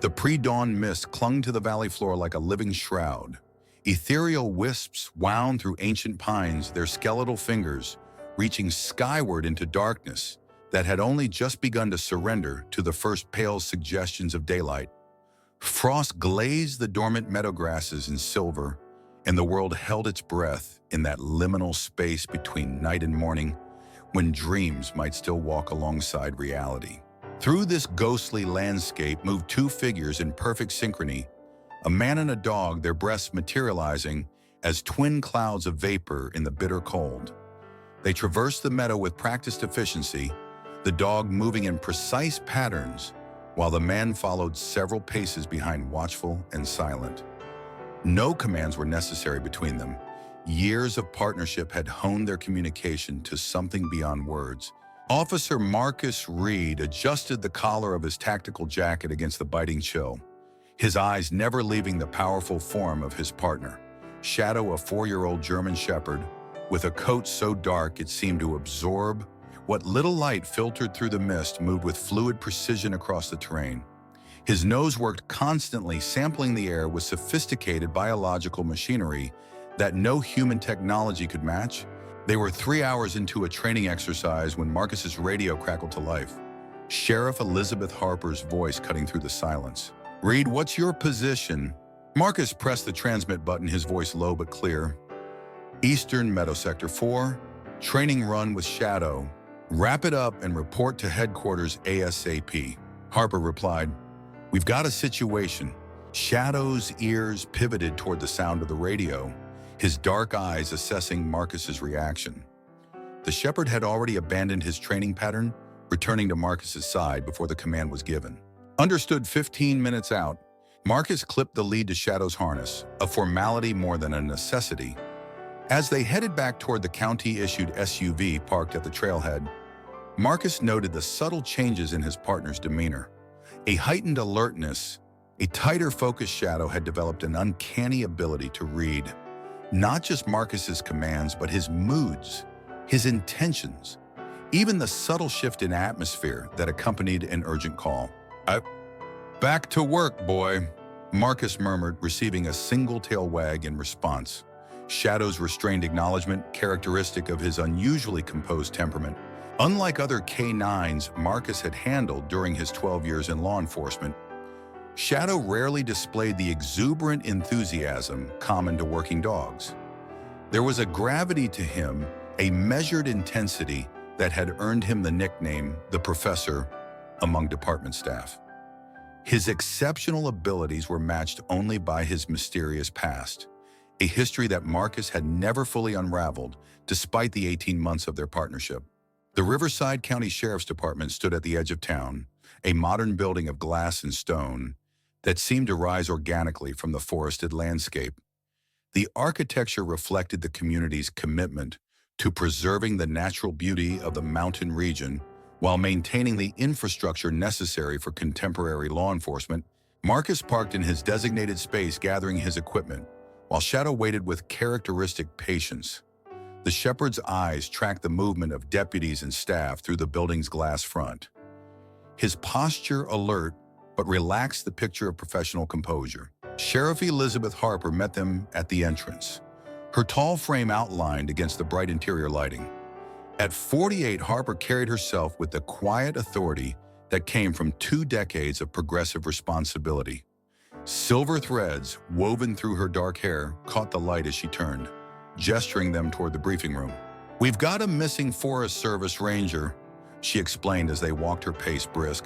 The pre-dawn mist clung to the valley floor like a living shroud. Ethereal wisps wound through ancient pines, their skeletal fingers reaching skyward into darkness that had only just begun to surrender to the first pale suggestions of daylight. Frost glazed the dormant meadow grasses in silver, and the world held its breath in that liminal space between night and morning, when dreams might still walk alongside reality. Through this ghostly landscape moved two figures in perfect synchrony, a man and a dog, their breaths materializing as twin clouds of vapor in the bitter cold. They traversed the meadow with practiced efficiency, the dog moving in precise patterns, while the man followed several paces behind, watchful and silent. No commands were necessary between them. Years of partnership had honed their communication to something beyond words. Officer Marcus Reed adjusted the collar of his tactical jacket against the biting chill, his eyes never leaving the powerful form of his partner, Shadow, a 4-year-old German Shepherd, with a coat so dark it seemed to absorb what little light filtered through the mist, moved with fluid precision across the terrain. His nose worked constantly, sampling the air with sophisticated biological machinery that no human technology could match. They were 3 hours into a training exercise when Marcus's radio crackled to life, Sheriff Elizabeth Harper's voice cutting through the silence. "Reed, what's your position?" Marcus pressed the transmit button, his voice low but clear. "Eastern Meadow Sector 4, training run with Shadow. Wrap it up and report to headquarters ASAP." Harper replied, "We've got a situation." Shadow's ears pivoted toward the sound of the radio, his dark eyes assessing Marcus's reaction. The shepherd had already abandoned his training pattern, returning to Marcus's side before the command was given. Understood. 15 minutes out, Marcus clipped the lead to Shadow's harness, a formality more than a necessity. As they headed back toward the county-issued SUV parked at the trailhead, Marcus noted the subtle changes in his partner's demeanor. A heightened alertness, a tighter focused. Shadow had developed an uncanny ability to read not just Marcus's commands, but his moods, his intentions, even the subtle shift in atmosphere that accompanied an urgent call. "Back to work, boy," Marcus murmured, receiving a single tail wag in response. Shadow's restrained acknowledgement, characteristic of his unusually composed temperament. Unlike other K9s Marcus had handled during his 12 years in law enforcement, Shadow rarely displayed the exuberant enthusiasm common to working dogs. There was a gravity to him, a measured intensity that had earned him the nickname the Professor among department staff. His exceptional abilities were matched only by his mysterious past, a history that Marcus had never fully unraveled despite the 18 months of their partnership. The Riverside County Sheriff's Department stood at the edge of town, a modern building of glass and stone that seemed to rise organically from the forested landscape. The architecture reflected the community's commitment to preserving the natural beauty of the mountain region while maintaining the infrastructure necessary for contemporary law enforcement. Marcus parked in his designated space, gathering his equipment, while Shadow waited with characteristic patience. The shepherd's eyes tracked the movement of deputies and staff through the building's glass front. His posture alert, but relaxed the picture of professional composure. Sheriff Elizabeth Harper met them at the entrance, her tall frame outlined against the bright interior lighting. At 48, Harper carried herself with the quiet authority that came from 2 decades of progressive responsibility. Silver threads woven through her dark hair caught the light as she turned, gesturing them toward the briefing room. "We've got a missing Forest Service ranger," she explained as they walked her pace brisk.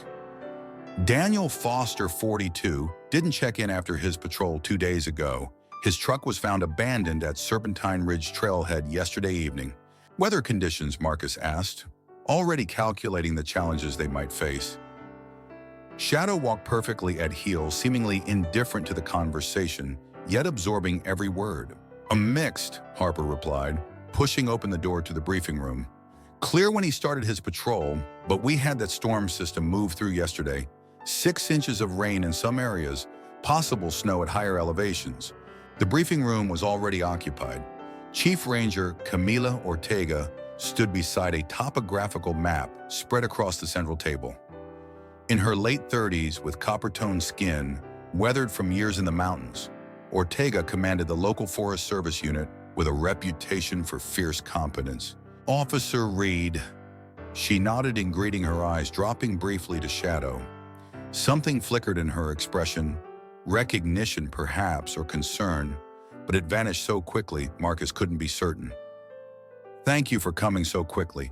Daniel Foster, 42, didn't check in after his patrol 2 days ago. His truck was found abandoned at Serpentine Ridge Trailhead yesterday evening. "Weather conditions?" Marcus asked, already calculating the challenges they might face. Shadow walked perfectly at heel, seemingly indifferent to the conversation, yet absorbing every word. "A mixed," Harper replied, pushing open the door to the briefing room. "Clear when he started his patrol, but we had that storm system move through yesterday. 6 inches of rain in some areas, possible snow at higher elevations." The briefing room was already occupied. Chief Ranger Camila Ortega stood beside a topographical map spread across the central table. In her late 30s, with copper-toned skin, weathered from years in the mountains, Ortega commanded the local Forest Service unit with a reputation for fierce competence. "Officer Reed." She nodded in greeting, her eyes dropping briefly to Shadow. Something flickered in her expression, recognition perhaps, or concern, but it vanished so quickly Marcus couldn't be certain. "Thank you for coming so quickly."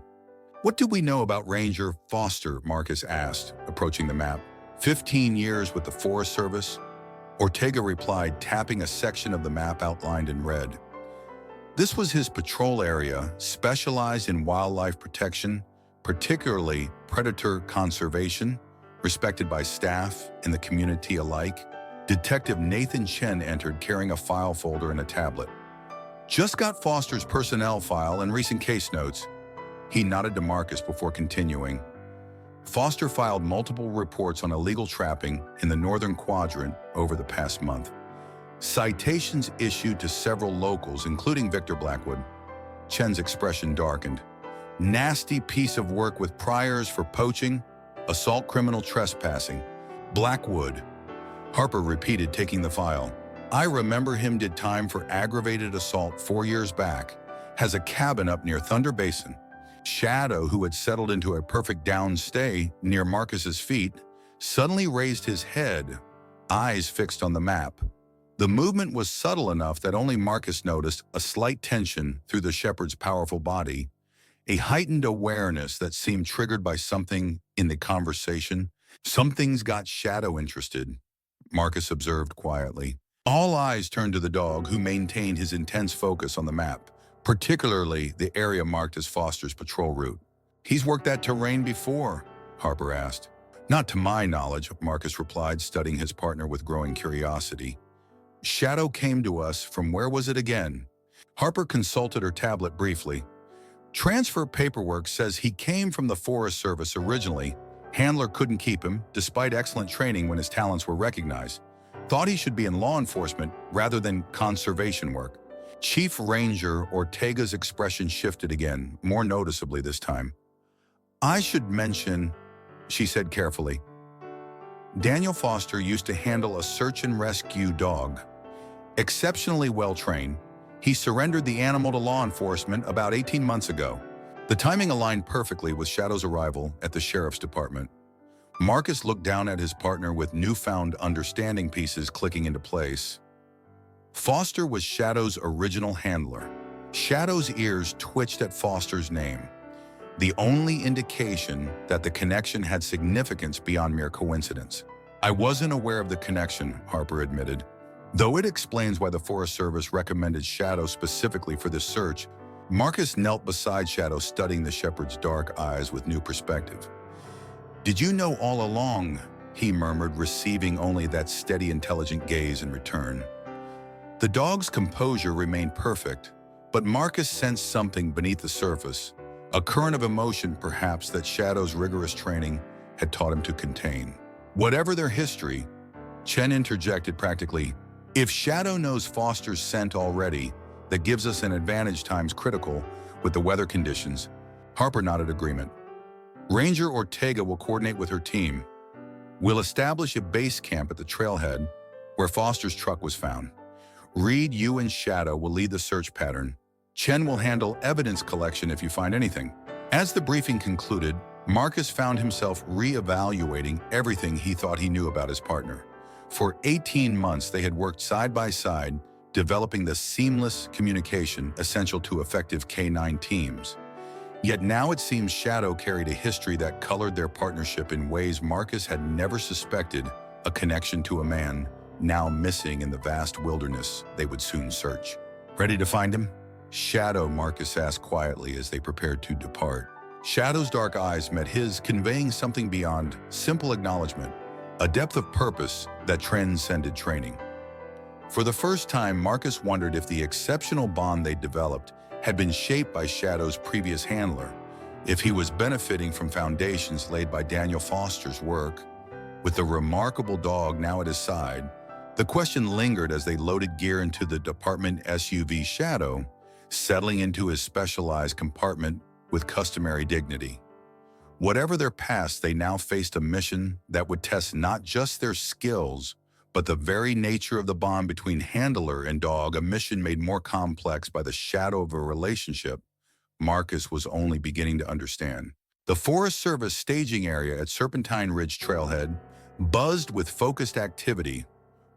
"What do we know about Ranger Foster?" Marcus asked, approaching the map. 15 years with the Forest Service, Ortega replied, tapping a section of the map outlined in red. This was his patrol area, specialized in wildlife protection, particularly predator conservation, respected by staff and the community alike. Detective Nathan Chen entered carrying a file folder and a tablet. "Just got Foster's personnel file and recent case notes." He nodded to Marcus before continuing. "Foster filed multiple reports on illegal trapping in the northern quadrant over the past month. Citations issued to several locals, including Victor Blackwood." Chen's expression darkened. "Nasty piece of work with priors for poaching, assault, criminal trespassing. Blackwood," Harper repeated, taking the file. "I remember him, did time for aggravated assault 4 years back. Has a cabin up near Thunder Basin." Shadow, who had settled into a perfect downstay near Marcus's feet, suddenly raised his head, eyes fixed on the map. The movement was subtle enough that only Marcus noticed a slight tension through the shepherd's powerful body, a heightened awareness that seemed triggered by something in the conversation. "Something's got Shadow interested," Marcus observed quietly. All eyes turned to the dog, who maintained his intense focus on the map, particularly the area marked as Foster's patrol route. "He's worked that terrain before?" Harper asked. "Not to my knowledge," Marcus replied, studying his partner with growing curiosity. "Shadow came to us from, where was it again?" Harper consulted her tablet briefly. "Transfer paperwork says he came from the Forest Service originally. Handler couldn't keep him, despite excellent training when his talents were recognized. Thought he should be in law enforcement rather than conservation work." Chief Ranger Ortega's expression shifted again, more noticeably this time. "I should mention," she said carefully, "Daniel Foster used to handle a search and rescue dog. Exceptionally well-trained. He surrendered the animal to law enforcement about 18 months ago." The timing aligned perfectly with Shadow's arrival at the sheriff's department. Marcus looked down at his partner with newfound understanding, pieces clicking into place. Foster was Shadow's original handler. Shadow's ears twitched at Foster's name, the only indication that the connection had significance beyond mere coincidence. "I wasn't aware of the connection," Harper admitted. Though it explains why the Forest Service recommended Shadow specifically for this search, Marcus knelt beside Shadow, studying the shepherd's dark eyes with new perspective. "Did you know all along?" he murmured, receiving only that steady, intelligent gaze in return. The dog's composure remained perfect, but Marcus sensed something beneath the surface, a current of emotion perhaps that Shadow's rigorous training had taught him to contain. Whatever their history, Chen interjected practically, "If Shadow knows Foster's scent already, that gives us an advantage times critical with the weather conditions." Harper nodded agreement. "Ranger Ortega will coordinate with her team. We'll establish a base camp at the trailhead where Foster's truck was found. Reed, you and Shadow will lead the search pattern. Chen will handle evidence collection if you find anything." As the briefing concluded, Marcus found himself re-evaluating everything he thought he knew about his partner. For 18 months, they had worked side by side, developing the seamless communication essential to effective K-9 teams. Yet now it seems Shadow carried a history that colored their partnership in ways Marcus had never suspected, a connection to a man now missing in the vast wilderness they would soon search. "Ready to find him?" Shadow, Marcus asked quietly as they prepared to depart. Shadow's dark eyes met his, conveying something beyond simple acknowledgement, a depth of purpose that transcended training. For the first time, Marcus wondered if the exceptional bond they developed had been shaped by Shadow's previous handler, if he was benefiting from foundations laid by Daniel Foster's work. With the remarkable dog now at his side, the question lingered as they loaded gear into the department SUV. Shadow, settling into his specialized compartment with customary dignity. Whatever their past, they now faced a mission that would test not just their skills, but the very nature of the bond between handler and dog, a mission made more complex by the shadow of a relationship Marcus was only beginning to understand. The Forest Service staging area at Serpentine Ridge Trailhead buzzed with focused activity.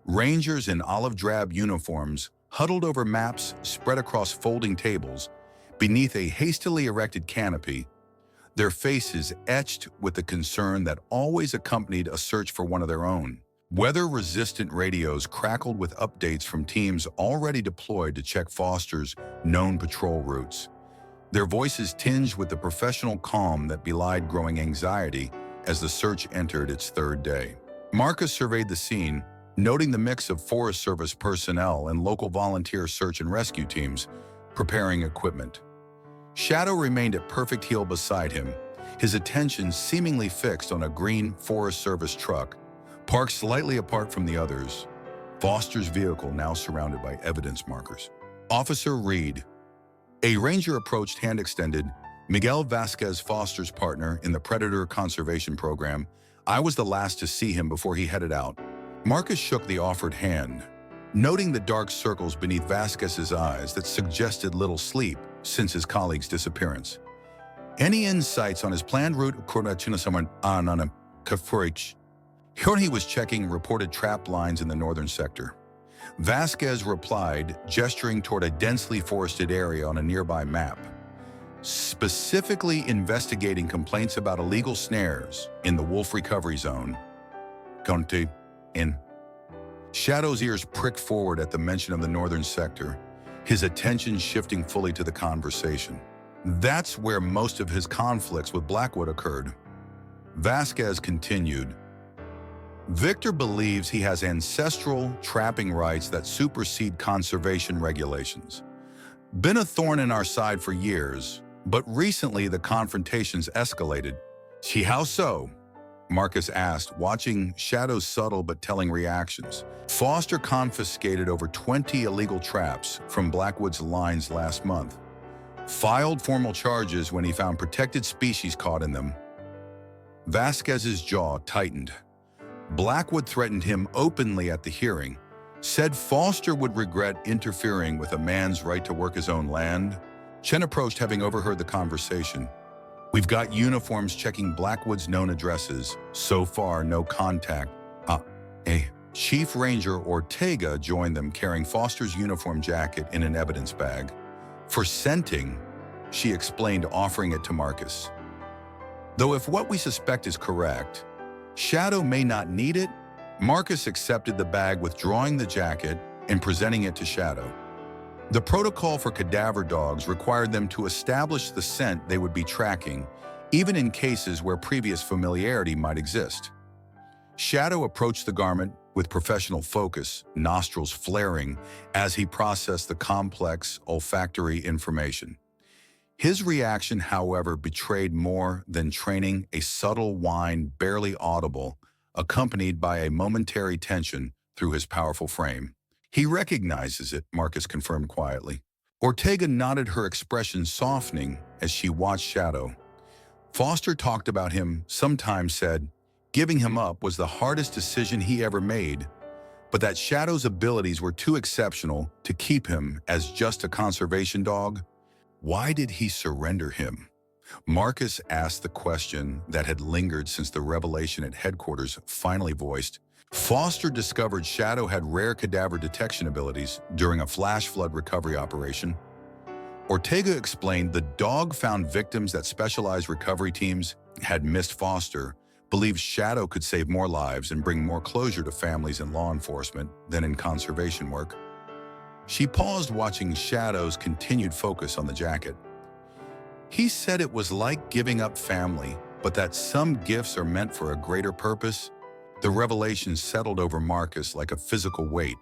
Rangers in olive drab uniforms huddled over maps spread across folding tables beneath a hastily erected canopy, their faces etched with the concern that always accompanied a search for one of their own. Weather-resistant radios crackled with updates from teams already deployed to check Foster's known patrol routes, their voices tinged with the professional calm that belied growing anxiety as the search entered its third day. Marcus surveyed the scene, noting the mix of Forest Service personnel and local volunteer search and rescue teams preparing equipment. Shadow remained at perfect heel beside him, his attention seemingly fixed on a green Forest Service truck, parked slightly apart from the others, Foster's vehicle now surrounded by evidence markers. Officer Reed. A ranger approached, hand extended. Miguel Vasquez, Foster's partner in the Predator Conservation Program. I was the last to see him before he headed out. Marcus shook the offered hand, noting the dark circles beneath Vasquez's eyes that suggested little sleep since his colleague's disappearance. Any insights on his planned route? He was checking reported trap lines in the northern sector. Vasquez replied, gesturing toward a densely forested area on a nearby map, specifically investigating complaints about illegal snares in the wolf recovery zone. Conte in. Shadow's ears pricked forward at the mention of the northern sector, his attention shifting fully to the conversation. That's where most of his conflicts with Blackwood occurred. Vasquez continued, Victor believes he has ancestral trapping rights that supersede conservation regulations. Been a thorn in our side for years, but recently the confrontations escalated. How so? Marcus asked, watching Shadow's subtle but telling reactions. Foster confiscated over 20 illegal traps from Blackwood's lines last month, filed formal charges when he found protected species caught in them. Vasquez's jaw tightened. Blackwood threatened him openly at the hearing, said Foster would regret interfering with a man's right to work his own land. Chen approached, having overheard the conversation. We've got uniforms checking Blackwood's known addresses. So far, no contact. Chief Ranger Ortega joined them, carrying Foster's uniform jacket in an evidence bag. For scenting, she explained, offering it to Marcus. Though if what we suspect is correct, Shadow may not need it, Marcus accepted the bag, withdrawing the jacket and presenting it to Shadow. The protocol for cadaver dogs required them to establish the scent they would be tracking, even in cases where previous familiarity might exist. Shadow approached the garment with professional focus, nostrils flaring as he processed the complex olfactory information. His reaction, however, betrayed more than training, a subtle whine barely audible, accompanied by a momentary tension through his powerful frame. He recognizes it, Marcus confirmed quietly. Ortega nodded, her expression softening as she watched Shadow. Foster talked about him, sometimes said, giving him up was the hardest decision he ever made, but that Shadow's abilities were too exceptional to keep him as just a conservation dog. Why did he surrender him? Marcus asked the question that had lingered since the revelation at headquarters finally voiced. Foster discovered Shadow had rare cadaver detection abilities during a flash flood recovery operation. Ortega explained the dog found victims that specialized recovery teams had missed Foster, believed Shadow could save more lives and bring more closure to families in law enforcement than in conservation work. She paused, watching Shadow's continued focus on the jacket. He said it was like giving up family, but that some gifts are meant for a greater purpose. The revelation settled over Marcus like a physical weight.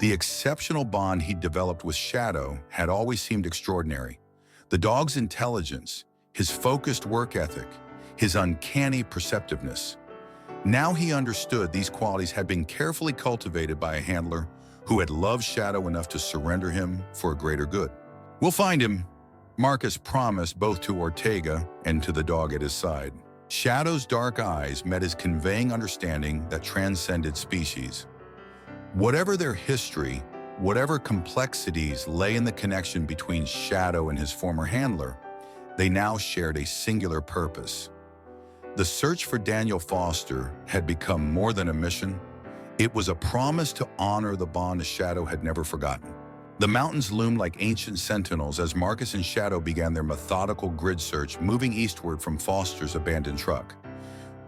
The exceptional bond he'd developed with Shadow had always seemed extraordinary. The dog's intelligence, his focused work ethic, his uncanny perceptiveness. Now he understood these qualities had been carefully cultivated by a handler who had loved Shadow enough to surrender him for a greater good. We'll find him, Marcus promised both to Ortega and to the dog at his side. Shadow's dark eyes met his conveying understanding that transcended species. Whatever their history, whatever complexities lay in the connection between Shadow and his former handler, they now shared a singular purpose. The search for Daniel Foster had become more than a mission. It was a promise to honor the bond Shadow had never forgotten. The mountains loomed like ancient sentinels as Marcus and Shadow began their methodical grid search, moving eastward from Foster's abandoned truck.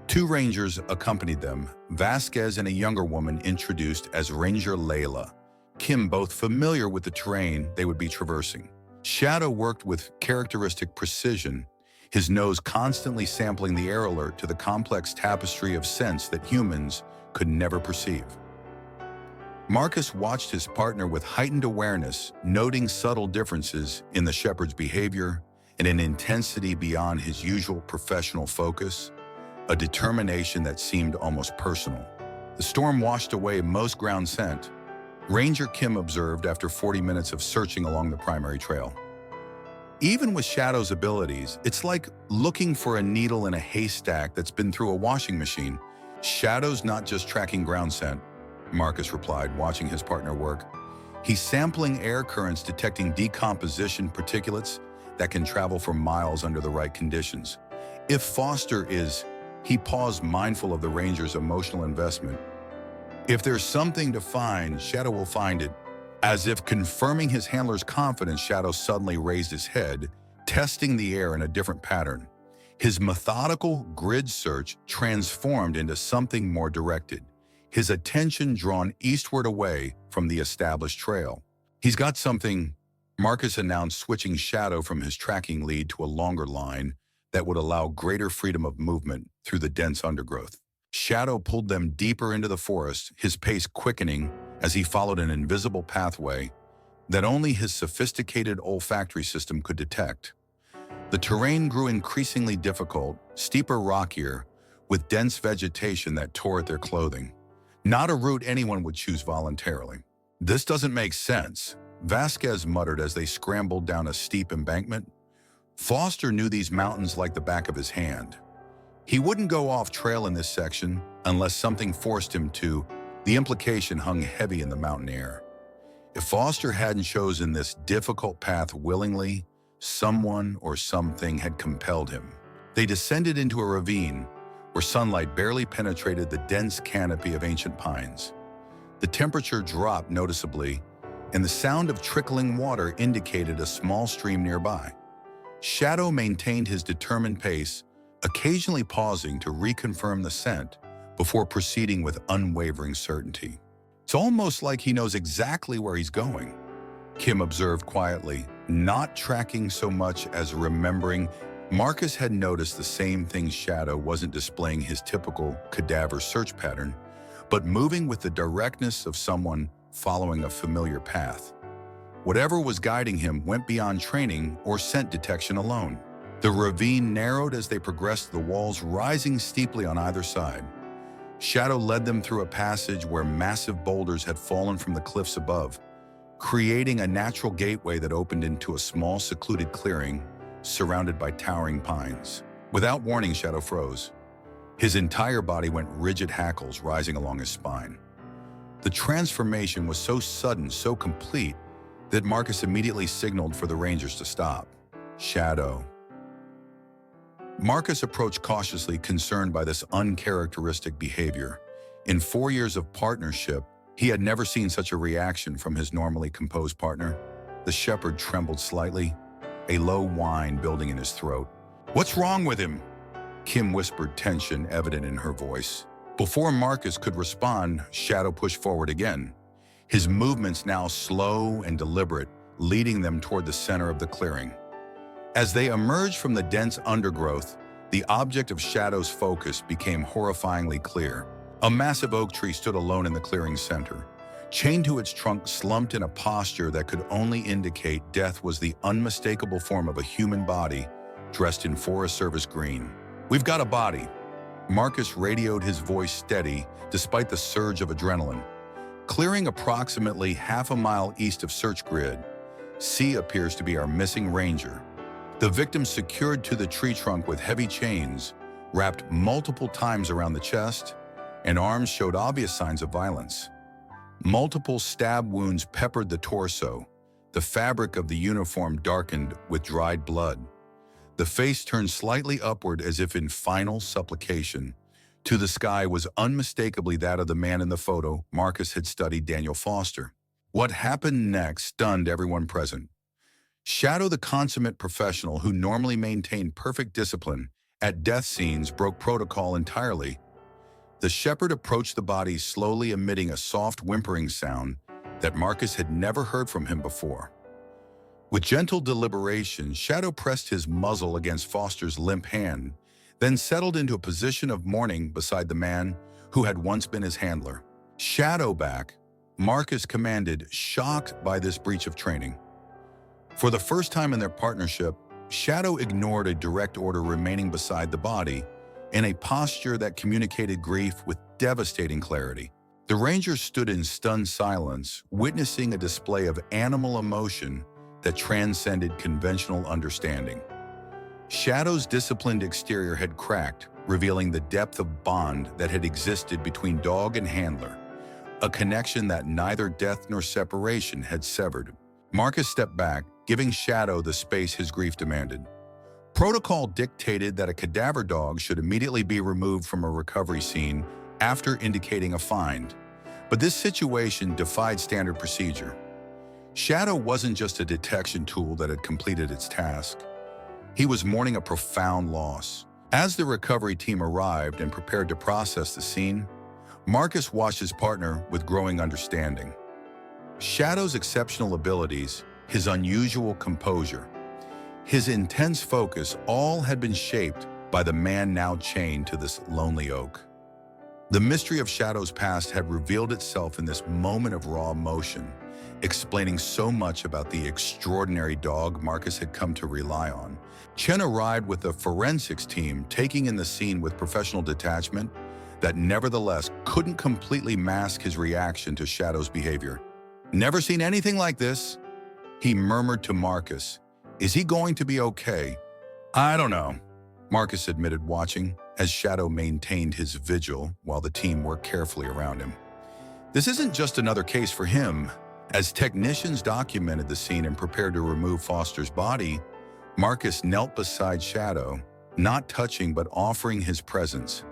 Two rangers accompanied them, Vasquez and a younger woman introduced as Ranger Layla. Kim, both familiar with the terrain they would be traversing. Shadow worked with characteristic precision, his nose constantly sampling the air alert to the complex tapestry of scents that humans could never perceive. Marcus watched his partner with heightened awareness, noting subtle differences in the shepherd's behavior and an intensity beyond his usual professional focus, a determination that seemed almost personal. The storm washed away most ground scent, Ranger Kim observed after 40 minutes of searching along the primary trail. Even with Shadow's abilities, it's like looking for a needle in a haystack that's been through a washing machine. Shadow's not just tracking ground scent, Marcus replied, watching his partner work. He's sampling air currents, detecting decomposition particulates that can travel for miles under the right conditions. If Foster is, he paused, mindful of the ranger's emotional investment. If there's something to find, Shadow will find it. As if confirming his handler's confidence, Shadow suddenly raised his head, testing the air in a different pattern. His methodical grid search transformed into something more directed, his attention drawn eastward away from the established trail. He's got something, Marcus announced, switching Shadow from his tracking lead to a longer line that would allow greater freedom of movement through the dense undergrowth. Shadow pulled them deeper into the forest, his pace quickening as he followed an invisible pathway that only his sophisticated olfactory system could detect. The terrain grew increasingly difficult, steeper, rockier, with dense vegetation that tore at their clothing. Not a route anyone would choose voluntarily. "This doesn't make sense," Vasquez muttered as they scrambled down a steep embankment. Foster knew these mountains like the back of his hand. He wouldn't go off trail in this section unless something forced him to. The implication hung heavy in the mountain air. If Foster hadn't chosen this difficult path willingly, someone or something had compelled him. They descended into a ravine where sunlight barely penetrated the dense canopy of ancient pines. The temperature dropped noticeably, and the sound of trickling water indicated a small stream nearby. Shadow maintained his determined pace, occasionally pausing to reconfirm the scent before proceeding with unwavering certainty. "It's almost like he knows exactly where he's going," Kim observed quietly, not tracking so much as remembering. Marcus had noticed the same thing. Shadow wasn't displaying his typical cadaver search pattern, but moving with the directness of someone following a familiar path. Whatever was guiding him went beyond training or scent detection alone. The ravine narrowed as they progressed, the walls rising steeply on either side. Shadow led them through a passage where massive boulders had fallen from the cliffs above, creating a natural gateway that opened into a small, secluded clearing surrounded by towering pines. Without warning, Shadow froze. His entire body went rigid, hackles rising along his spine. The transformation was so sudden, so complete, that Marcus immediately signaled for the rangers to stop. "Shadow." Marcus approached cautiously, concerned by this uncharacteristic behavior. In 4 years of partnership, he had never seen such a reaction from his normally composed partner. The shepherd trembled slightly, a low whine building in his throat. "What's wrong with him?" Kim whispered, tension evident in her voice. Before Marcus could respond, Shadow pushed forward again, his movements now slow and deliberate, leading them toward the center of the clearing. As they emerged from the dense undergrowth, the object of Shadow's focus became horrifyingly clear. A massive oak tree stood alone in the clearing's center. Chained to its trunk, slumped in a posture that could only indicate death, was the unmistakable form of a human body dressed in Forest Service green. "We've got a body." Marcus radioed, his voice steady despite the surge of adrenaline. "Clearing approximately half a mile east of search grid. C appears to be our missing ranger." The victim secured to the tree trunk with heavy chains, wrapped multiple times around the chest, and arms showed obvious signs of violence. Multiple stab wounds peppered the torso, the fabric of the uniform darkened with dried blood. The face turned slightly upward as if in final supplication. To the sky was unmistakably that of the man in the photo Marcus had studied, Daniel Foster. What happened next stunned everyone present. Shadow, the consummate professional who normally maintained perfect discipline at death scenes, broke protocol entirely. The shepherd approached the body slowly, emitting a soft whimpering sound that Marcus had never heard from him before. With gentle deliberation, Shadow pressed his muzzle against Foster's limp hand, then settled into a position of mourning beside the man who had once been his handler. "Shadow back," Marcus commanded, shocked by this breach of training. For the first time in their partnership, Shadow ignored a direct order, remaining beside the body in a posture that communicated grief with devastating clarity. The Rangers stood in stunned silence, witnessing a display of animal emotion that transcended conventional understanding. Shadow's disciplined exterior had cracked, revealing the depth of bond that had existed between dog and handler, a connection that neither death nor separation had severed. Marcus stepped back, giving Shadow the space his grief demanded. Protocol dictated that a cadaver dog should immediately be removed from a recovery scene after indicating a find, but this situation defied standard procedure. Shadow wasn't just a detection tool that had completed its task. He was mourning a profound loss. As the recovery team arrived and prepared to process the scene, Marcus watched his partner with growing understanding. Shadow's exceptional abilities, his unusual composure, his intense focus, all had been shaped by the man now chained to this lonely oak. The mystery of Shadow's past had revealed itself in this moment of raw emotion, explaining so much about the extraordinary dog Marcus had come to rely on. Chen arrived with a forensics team, taking in the scene with professional detachment that nevertheless couldn't completely mask his reaction to Shadow's behavior. "Never seen anything like this," he murmured to Marcus. "Is he going to be okay?" "I don't know," Marcus admitted, watching as Shadow maintained his vigil while the team worked carefully around him. This isn't just another case for him. As technicians documented the scene and prepared to remove Foster's body, Marcus knelt beside Shadow, not touching but offering his presence.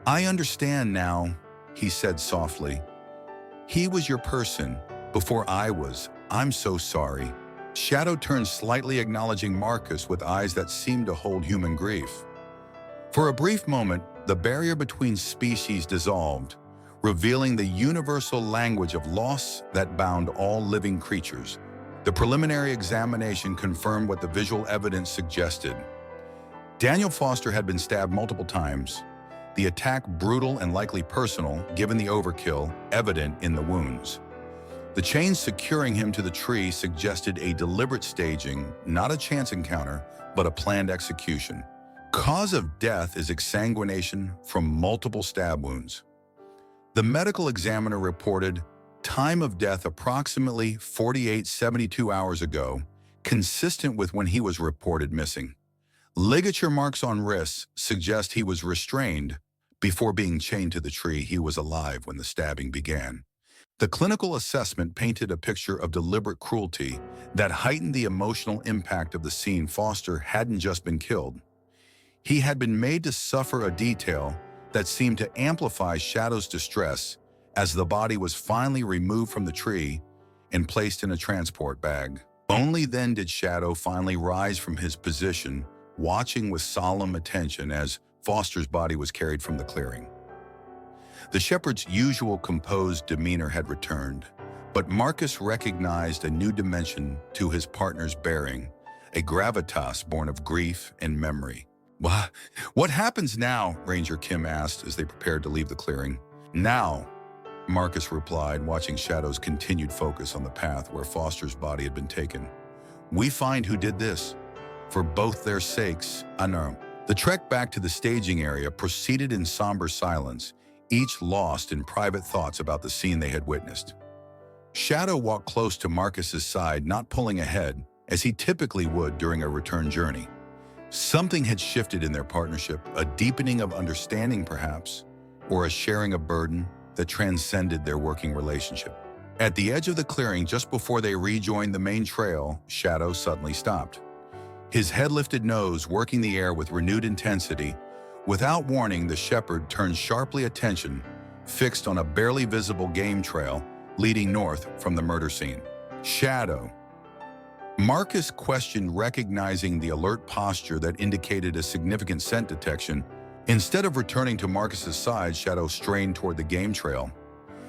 "I understand now," he said softly. "He was your person before I was. I'm so sorry." Shadow turned slightly, acknowledging Marcus with eyes that seemed to hold human grief. For a brief moment, the barrier between species dissolved, revealing the universal language of loss that bound all living creatures. The preliminary examination confirmed what the visual evidence suggested. Daniel Foster had been stabbed multiple times, the attack brutal and likely personal, given the overkill evident in the wounds. The chains securing him to the tree suggested a deliberate staging, not a chance encounter, but a planned execution. Cause of death is exsanguination from multiple stab wounds. The medical examiner reported time of death approximately 48-72 hours ago, consistent with when he was reported missing. Ligature marks on wrists suggest he was restrained before being chained to the tree. He was alive when the stabbing began. The clinical assessment painted a picture of deliberate cruelty that heightened the emotional impact of the scene. Foster hadn't just been killed. He had been made to suffer a detail that seemed to amplify Shadow's distress as the body was finally removed from the tree and placed in a transport bag. Only then did Shadow finally rise from his position, watching with solemn attention as Foster's body was carried from the clearing. The shepherd's usual composed demeanor had returned, but Marcus recognized a new dimension to his partner's bearing, a gravitas born of grief and memory. "What happens now?" Ranger Kim asked as they prepared to leave the clearing. "Now," Marcus replied, watching Shadow's continued focus on the path where Foster's body had been taken. "We find who did this. For both their sakes, I know." The trek back to the staging area proceeded in somber silence, each lost in private thoughts about the scene they had witnessed. Shadow walked close to Marcus's side, not pulling ahead, as he typically would during a return journey. Something had shifted in their partnership, a deepening of understanding perhaps, or a sharing of burden that transcended their working relationship. At the edge of the clearing, just before they rejoined the main trail, Shadow suddenly stopped. His head-lifted nose working the air with renewed intensity. Without warning, the shepherd turned sharply attention, fixed on a barely visible game trail leading north from the murder scene. Shadow. Marcus questioned, recognizing the alert posture that indicated a significant scent detection. Instead of returning to Marcus's side, Shadow strained toward the game trail,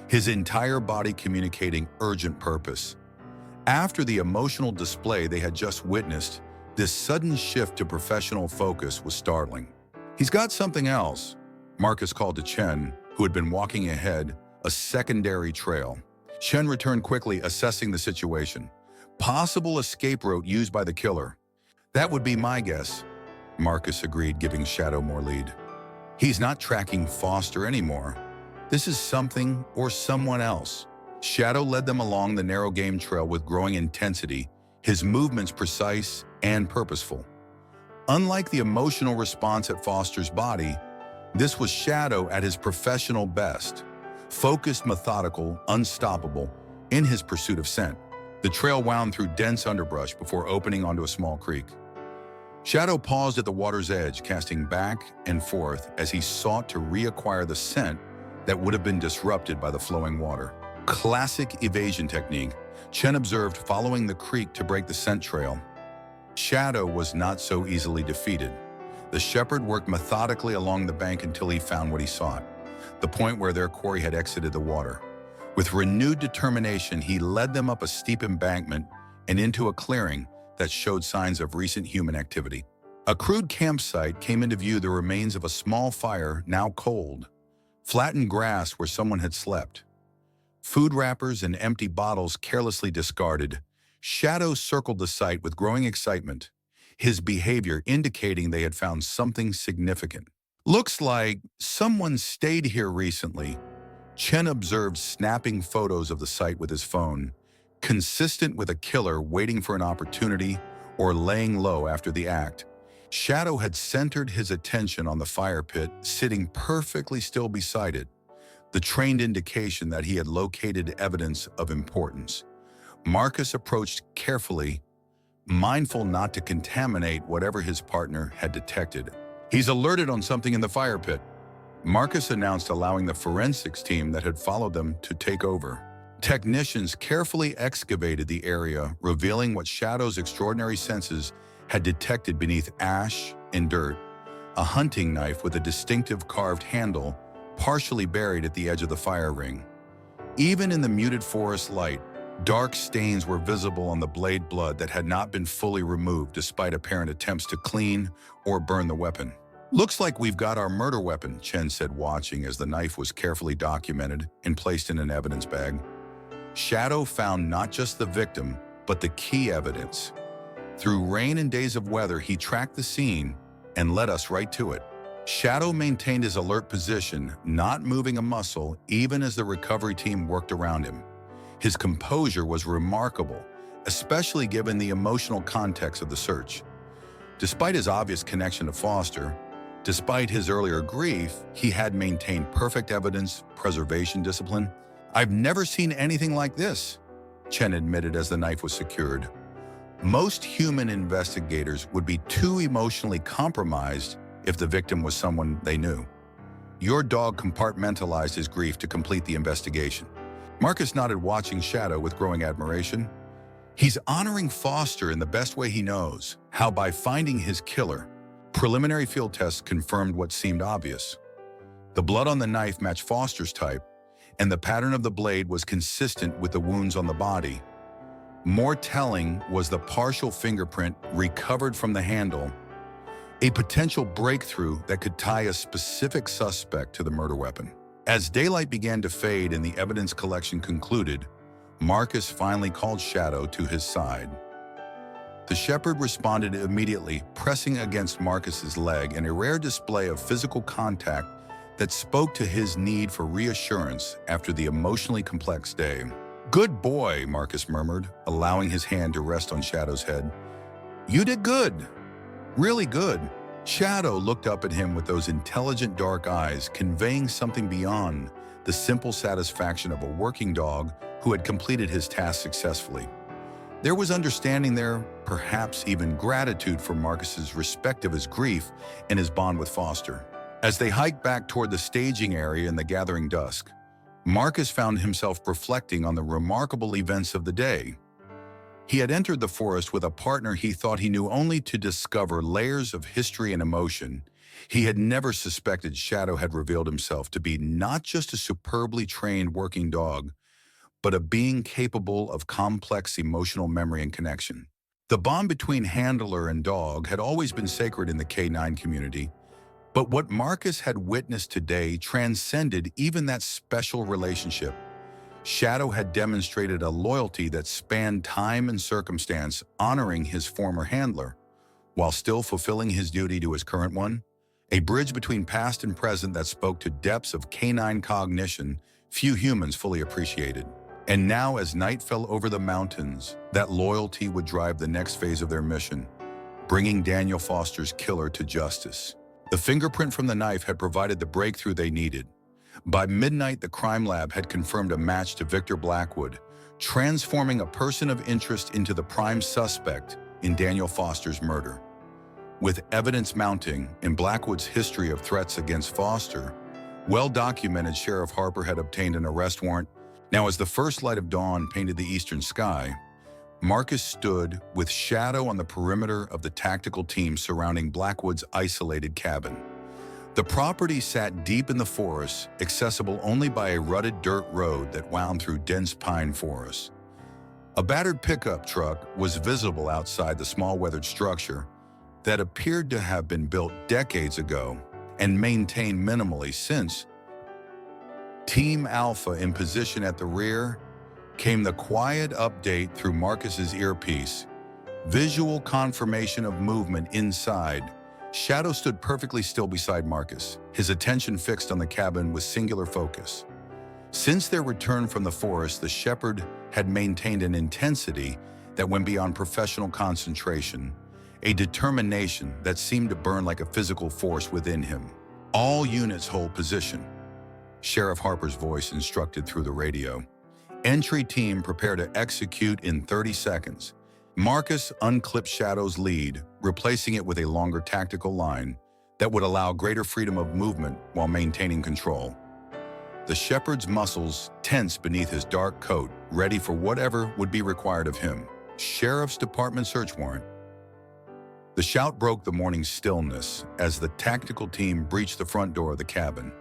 his entire body communicating urgent purpose. After the emotional display they had just witnessed, this sudden shift to professional focus was startling. "He's got something else," Marcus called to Chen, who had been walking ahead, a secondary trail. Chen returned quickly, assessing the situation. "Possible escape route used by the killer." "That would be my guess," Marcus agreed, giving Shadow more lead. "He's not tracking Foster anymore. This is something or someone else." Shadow led them along the narrow game trail with growing intensity, his movements precise and purposeful. Unlike the emotional response at Foster's body, this was Shadow at his professional best, focused, methodical, unstoppable in his pursuit of scent. The trail wound through dense underbrush before opening onto a small creek. Shadow paused at the water's edge, casting back and forth as he sought to reacquire the scent that would have been disrupted by the flowing water. Classic evasion technique, Chen observed, following the creek to break the scent trail. Shadow was not so easily defeated. The shepherd worked methodically along the bank until he found what he sought, the point where their quarry had exited the water. With renewed determination, he led them up a steep embankment and into a clearing that showed signs of recent human activity. A crude campsite came into view, the remains of a small fire, now cold, flattened grass where someone had slept, food wrappers and empty bottles carelessly discarded. Shadow circled the site with growing excitement, his behavior indicating they had found something significant. "Looks like someone stayed here recently," Chen observed, snapping photos of the site with his phone, consistent with a killer waiting for an opportunity or laying low after the act. Shadow had centered his attention on the fire pit, sitting perfectly still beside it, the trained indication that he had located evidence of importance. Marcus approached carefully, mindful not to contaminate whatever his partner had detected. "He's alerted on something in the fire pit," Marcus announced, allowing the forensics team that had followed them to take over. Technicians carefully excavated the area, revealing what Shadow's extraordinary senses had detected beneath ash and dirt: a hunting knife with a distinctive carved handle, partially buried at the edge of the fire ring. Even in the muted forest light, dark stains were visible on the blade, blood that had not been fully removed despite apparent attempts to clean or burn the weapon. "Looks like we've got our murder weapon," Chen said, watching as the knife was carefully documented and placed in an evidence bag. Shadow found not just the victim, but the key evidence. Through rain and days of weather, he tracked the scene and led us right to it. Shadow maintained his alert position, not moving a muscle, even as the recovery team worked around him. His composure was remarkable, especially given the emotional context of the search. Despite his obvious connection to Foster, despite his earlier grief, he had maintained perfect evidence preservation discipline. "I've never seen anything like this," Chen admitted as the knife was secured. Most human investigators would be too emotionally compromised if the victim was someone they knew. "Your dog compartmentalized his grief to complete the investigation." Marcus nodded, watching Shadow with growing admiration. "He's honoring Foster in the best way he knows, how by finding his killer." Preliminary field tests confirmed what seemed obvious. The blood on the knife matched Foster's type, and the pattern of the blade was consistent with the wounds on the body. More telling was the partial fingerprint recovered from the handle, a potential breakthrough that could tie a specific suspect to the murder weapon. As daylight began to fade and the evidence collection concluded, Marcus finally called Shadow to his side. The shepherd responded immediately, pressing against Marcus's leg in a rare display of physical contact that spoke to his need for reassurance after the emotionally complex day. "Good boy," Marcus murmured, allowing his hand to rest on Shadow's head. "You did good. Really good." Shadow looked up at him with those intelligent dark eyes, conveying something beyond the simple satisfaction of a working dog who had completed his task successfully. There was understanding there, perhaps even gratitude for Marcus's respect of his grief and his bond with Foster. As they hiked back toward the staging area in the gathering dusk, Marcus found himself reflecting on the remarkable events of the day. He had entered the forest with a partner he thought he knew only to discover layers of history and emotion. He had never suspected Shadow had revealed himself to be not just a superbly trained working dog, but a being capable of complex emotional memory and connection. The bond between handler and dog had always been sacred in the K9 community, but what Marcus had witnessed today transcended even that special relationship. Shadow had demonstrated a loyalty that spanned time and circumstance, honoring his former handler, while still fulfilling his duty to his current one, a bridge between past and present that spoke to depths of canine cognition few humans fully appreciated. And now, as night fell over the mountains, that loyalty would drive the next phase of their mission, bringing Daniel Foster's killer to justice. The fingerprint from the knife had provided the breakthrough they needed. By midnight, the crime lab had confirmed a match to Victor Blackwood, transforming a person of interest into the prime suspect in Daniel Foster's murder. With evidence mounting in Blackwood's history of threats against Foster, well-documented Sheriff Harper had obtained an arrest warrant. Now, as the first light of dawn painted the eastern sky, Marcus stood with Shadow on the perimeter of the tactical team surrounding Blackwood's isolated cabin. The property sat deep in the forest, accessible only by a rutted dirt road that wound through dense pine forests. A battered pickup truck was visible outside the small weathered structure that appeared to have been built decades ago and maintained minimally since. Team Alpha in position at the rear, came the quiet update through Marcus's earpiece. Visual confirmation of movement inside. Shadow stood perfectly still beside Marcus, his attention fixed on the cabin with singular focus. Since their return from the forest, the shepherd had maintained an intensity that went beyond professional concentration, a determination that seemed to burn like a physical force within him. "All units hold position," Sheriff Harper's voice instructed through the radio. "Entry team prepare to execute in 30 seconds. Marcus unclipped Shadow's lead, replacing it with a longer tactical line that would allow greater freedom of movement while maintaining control. The shepherd's muscles tensed beneath his dark coat, ready for whatever would be required of him. "Sheriff's Department search warrant." The shout broke the morning stillness as the tactical team breached the front door of the cabin.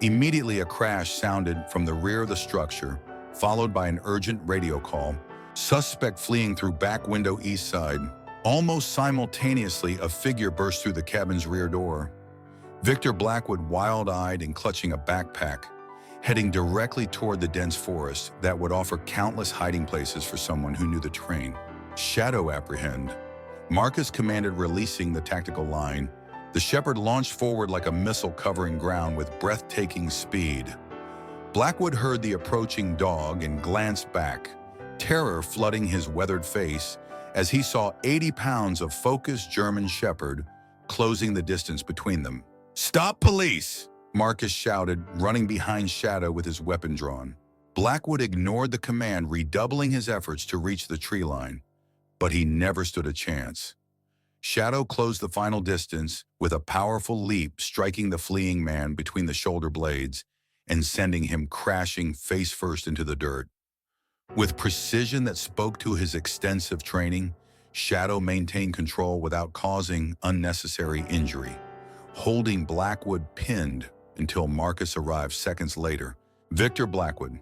Immediately, a crash sounded from the rear of the structure, followed by an urgent radio call. "Suspect fleeing through back window east side." Almost simultaneously, a figure burst through the cabin's rear door. Victor Blackwood, wild-eyed and clutching a backpack, heading directly toward the dense forest that would offer countless hiding places for someone who knew the terrain. "Shadow apprehend." Marcus commanded, releasing the tactical line. The shepherd launched forward like a missile covering ground with breathtaking speed. Blackwood heard the approaching dog and glanced back, terror flooding his weathered face as he saw 80 pounds of focused German shepherd closing the distance between them. "Stop, police!" Marcus shouted, running behind Shadow with his weapon drawn. Blackwood ignored the command, redoubling his efforts to reach the tree line, but he never stood a chance. Shadow closed the final distance with a powerful leap, striking the fleeing man between the shoulder blades and sending him crashing face first into the dirt. With precision that spoke to his extensive training, Shadow maintained control without causing unnecessary injury, holding Blackwood pinned until Marcus arrived seconds later. "Victor Blackwood,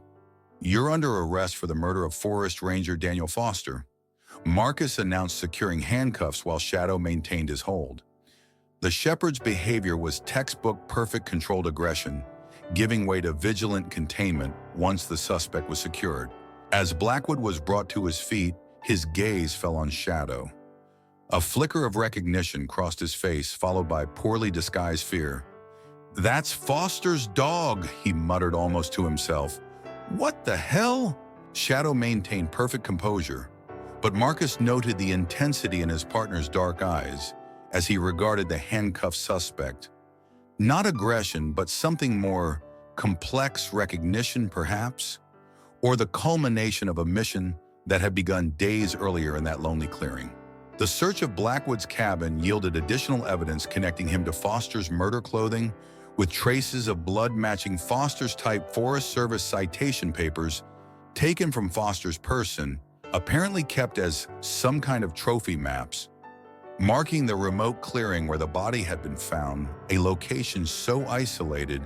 you're under arrest for the murder of Forest Ranger Daniel Foster," Marcus announced, securing handcuffs while Shadow maintained his hold. The shepherd's behavior was textbook perfect controlled aggression, giving way to vigilant containment once the suspect was secured. As Blackwood was brought to his feet, his gaze fell on Shadow. A flicker of recognition crossed his face, followed by poorly disguised fear. "That's Foster's dog," he muttered almost to himself. "What the hell?" Shadow maintained perfect composure, but Marcus noted the intensity in his partner's dark eyes as he regarded the handcuffed suspect. Not aggression, but something more complex, recognition perhaps, or the culmination of a mission that had begun days earlier in that lonely clearing. The search of Blackwood's cabin yielded additional evidence connecting him to Foster's murder clothing, with traces of blood matching Foster's type Forest Service citation papers taken from Foster's person, apparently kept as some kind of trophy maps, marking the remote clearing where the body had been found, a location so isolated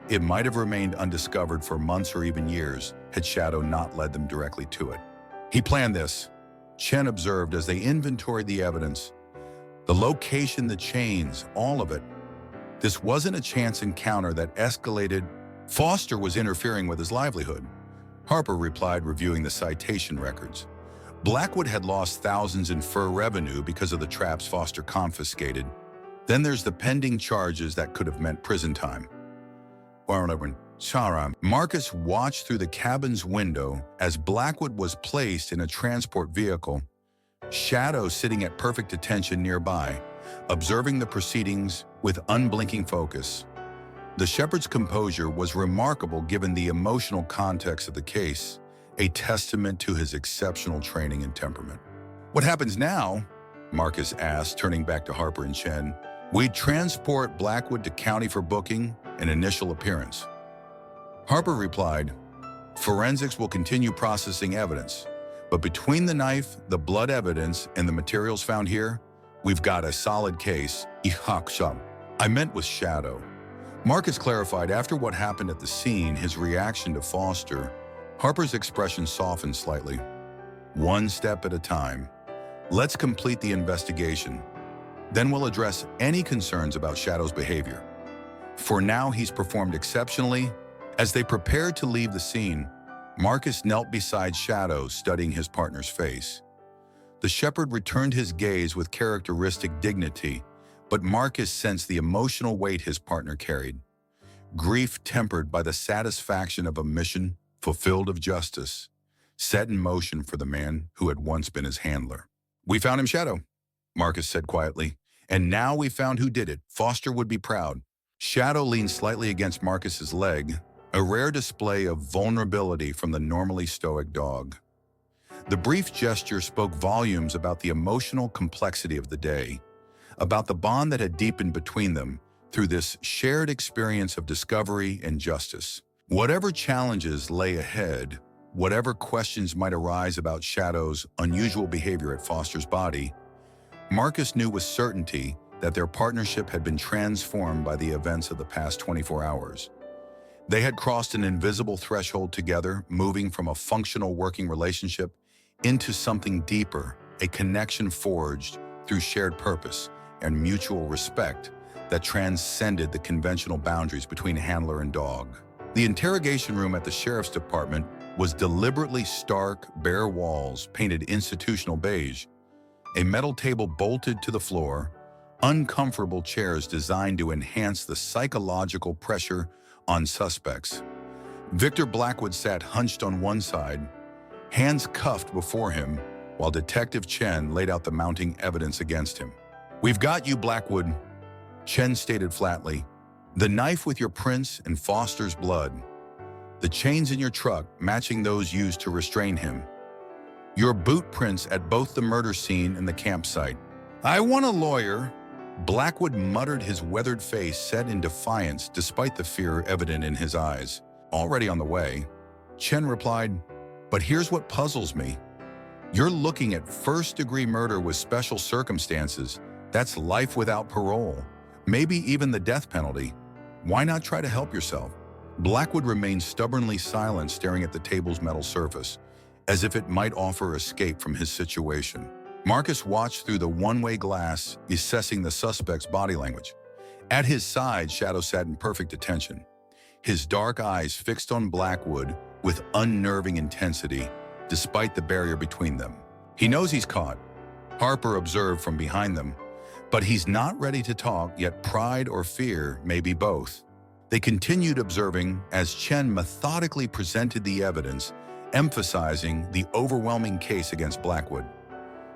it might have remained undiscovered for months or even years had Shadow not led them directly to it. He planned this, Chen observed as they inventoried the evidence. The location, the chains, all of it. This wasn't a chance encounter that escalated. Foster was interfering with his livelihood, Harper replied, reviewing the citation records. Blackwood had lost thousands in fur revenue because of the traps Foster confiscated. Then there's the pending charges that could have meant prison time. Marcus watched through the cabin's window as Blackwood was placed in a transport vehicle, Shadow sitting at perfect attention nearby, observing the proceedings with unblinking focus. The shepherd's composure was remarkable given the emotional context of the case, a testament to his exceptional training and temperament. "What happens now?" Marcus asked, turning back to Harper and Chen. "We transport Blackwood to county for booking and initial appearance." Harper replied, "Forensics will continue processing evidence, but between the knife, the blood evidence, and the materials found here, we've got a solid case." "I meant with Shadow." Marcus clarified after what happened at the scene, his reaction to Foster. Harper's expression softened slightly. "One step at a time. Let's complete the investigation. Then we'll address any concerns about Shadow's behavior. For now, he's performed exceptionally." As they prepared to leave the scene, Marcus knelt beside Shadow, studying his partner's face. The shepherd returned his gaze with characteristic dignity, but Marcus sensed the emotional weight his partner carried. Grief tempered by the satisfaction of a mission fulfilled of justice, set in motion for the man who had once been his handler. "We found him, Shadow," Marcus said quietly. "And now we found who did it. Foster would be proud." Shadow leaned slightly against Marcus's leg, a rare display of vulnerability from the normally stoic dog. The brief gesture spoke volumes about the emotional complexity of the day, about the bond that had deepened between them through this shared experience of discovery and justice. Whatever challenges lay ahead, whatever questions might arise about Shadow's unusual behavior at Foster's body, Marcus knew with certainty that their partnership had been transformed by the events of the past 24 hours. They had crossed an invisible threshold together, moving from a functional working relationship into something deeper, a connection forged through shared purpose and mutual respect that transcended the conventional boundaries between handler and dog. The interrogation room at the sheriff's department was deliberately stark, bare walls painted institutional beige, a metal table bolted to the floor, uncomfortable chairs designed to enhance the psychological pressure on suspects. Victor Blackwood sat hunched on one side, hands cuffed before him, while Detective Chen laid out the mounting evidence against him. "We've got you, Blackwood," Chen stated flatly. "The knife with your prints and Foster's blood. The chains in your truck matching those used to restrain him. Your boot prints at both the murder scene and the campsite." "I want a lawyer," Blackwood muttered, his weathered face set in defiance despite the fear evident in his eyes. "Already on the way," Chen replied. "But here's what puzzles me. You're looking at first-degree murder with special circumstances. That's life without parole, maybe even the death penalty. Why not try to help yourself?" Blackwood remained stubbornly silent, staring at the table's metal surface, as if it might offer escape from his situation. Marcus watched through the one-way glass, assessing the suspect's body language. At his side, Shadow sat in perfect attention, his dark eyes fixed on Blackwood with unnerving intensity, despite the barrier between them. "He knows he's caught," Harper observed from behind them, "but he's not ready to talk, yet pride or fear, maybe both." They continued observing as Chen methodically presented the evidence, emphasizing the overwhelming case against Blackwood.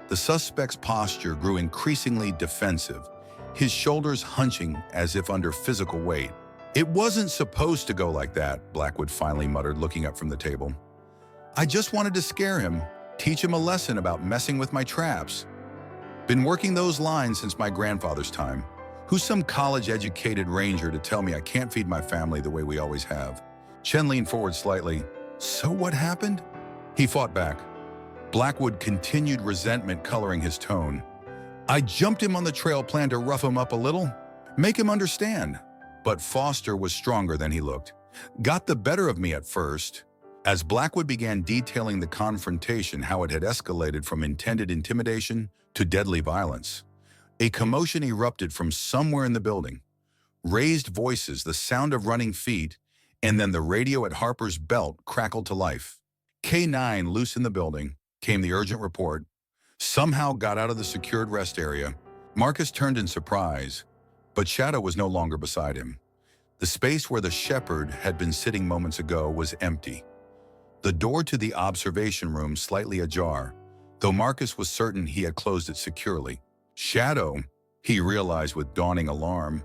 The suspect's posture grew increasingly defensive, his shoulders hunching as if under physical weight. "It wasn't supposed to go like that," Blackwood finally muttered, looking up from the table. "I just wanted to scare him, teach him a lesson about messing with my traps. Been working those lines since my grandfather's time. Who's some college-educated ranger to tell me I can't feed my family the way we always have?" Chen leaned forward slightly. "So what happened?" He fought back. Blackwood continued, resentment coloring his tone. "I jumped him on the trail, planned to rough him up a little, make him understand. But Foster was stronger than he looked. Got the better of me at first." As Blackwood began detailing the confrontation, how it had escalated from intended intimidation to deadly violence, a commotion erupted from somewhere in the building. Raised voices, the sound of running feet, and then the radio at Harper's belt crackled to life. K9 loose in the building, came the urgent report. Somehow got out of the secured rest area. Marcus turned in surprise, but Shadow was no longer beside him. The space where the shepherd had been sitting moments ago was empty. The door to the observation room slightly ajar, though Marcus was certain he had closed it securely. "Shadow," he realized with dawning alarm.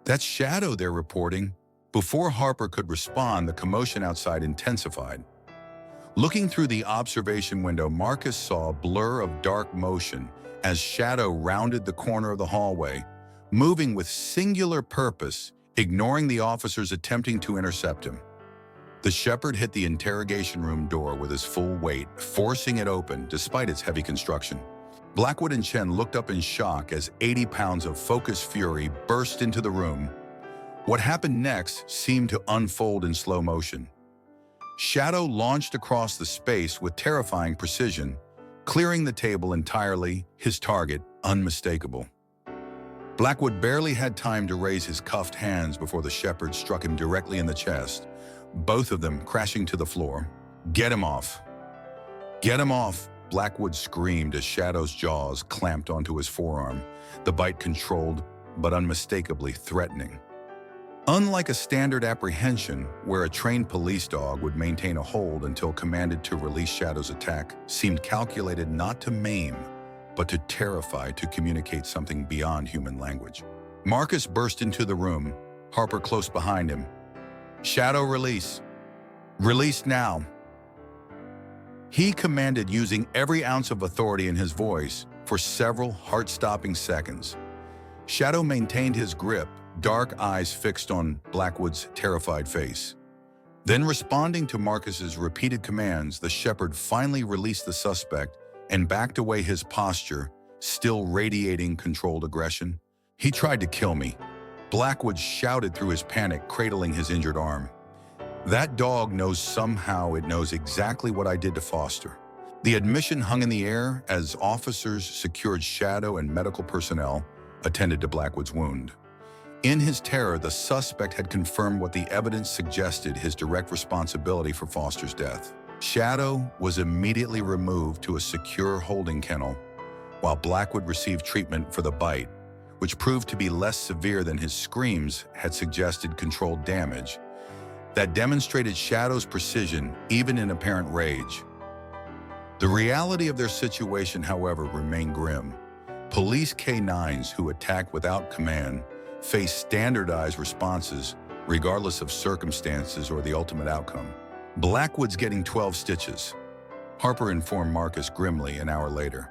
"That's Shadow they're reporting." Before Harper could respond, the commotion outside intensified. Looking through the observation window, Marcus saw a blur of dark motion as Shadow rounded the corner of the hallway, moving with singular purpose, ignoring the officers attempting to intercept him. The shepherd hit the interrogation room door with his full weight, forcing it open despite its heavy construction. Blackwood and Chen looked up in shock as 80 pounds of focused fury burst into the room. What happened next seemed to unfold in slow motion. Shadow launched across the space with terrifying precision, clearing the table entirely, his target unmistakable. Blackwood barely had time to raise his cuffed hands before the shepherd struck him directly in the chest, both of them crashing to the floor. "Get him off! Get him off!" Blackwood screamed as Shadow's jaws clamped onto his forearm, the bite controlled but unmistakably threatening. Unlike a standard apprehension, where a trained police dog would maintain a hold until commanded to release, Shadow's attack seemed calculated not to maim, but to terrify, to communicate something beyond human language. Marcus burst into the room, Harper close behind him. "Shadow, release. Release now." He commanded, using every ounce of authority in his voice for several heart-stopping seconds. Shadow maintained his grip, dark eyes fixed on Blackwood's terrified face. Then, responding to Marcus's repeated commands, the shepherd finally released the suspect and backed away, his posture still radiating controlled aggression. "He tried to kill me," Blackwood shouted through his panic, cradling his injured arm. "That dog knows somehow it knows exactly what I did to Foster." The admission hung in the air as officers secured Shadow and medical personnel attended to Blackwood's wound. In his terror, the suspect had confirmed what the evidence suggested: his direct responsibility for Foster's death. Shadow was immediately removed to a secure holding kennel, while Blackwood received treatment for the bite, which proved to be less severe than his screams had suggested. Controlled damage that demonstrated Shadow's precision even in apparent rage. The reality of their situation, however, remained grim. Police K9s who attacked without command faced standardized responses regardless of circumstances or the ultimate outcome. "Blackwood's getting 12 stitches," Harper informed Marcus grimly an hour later.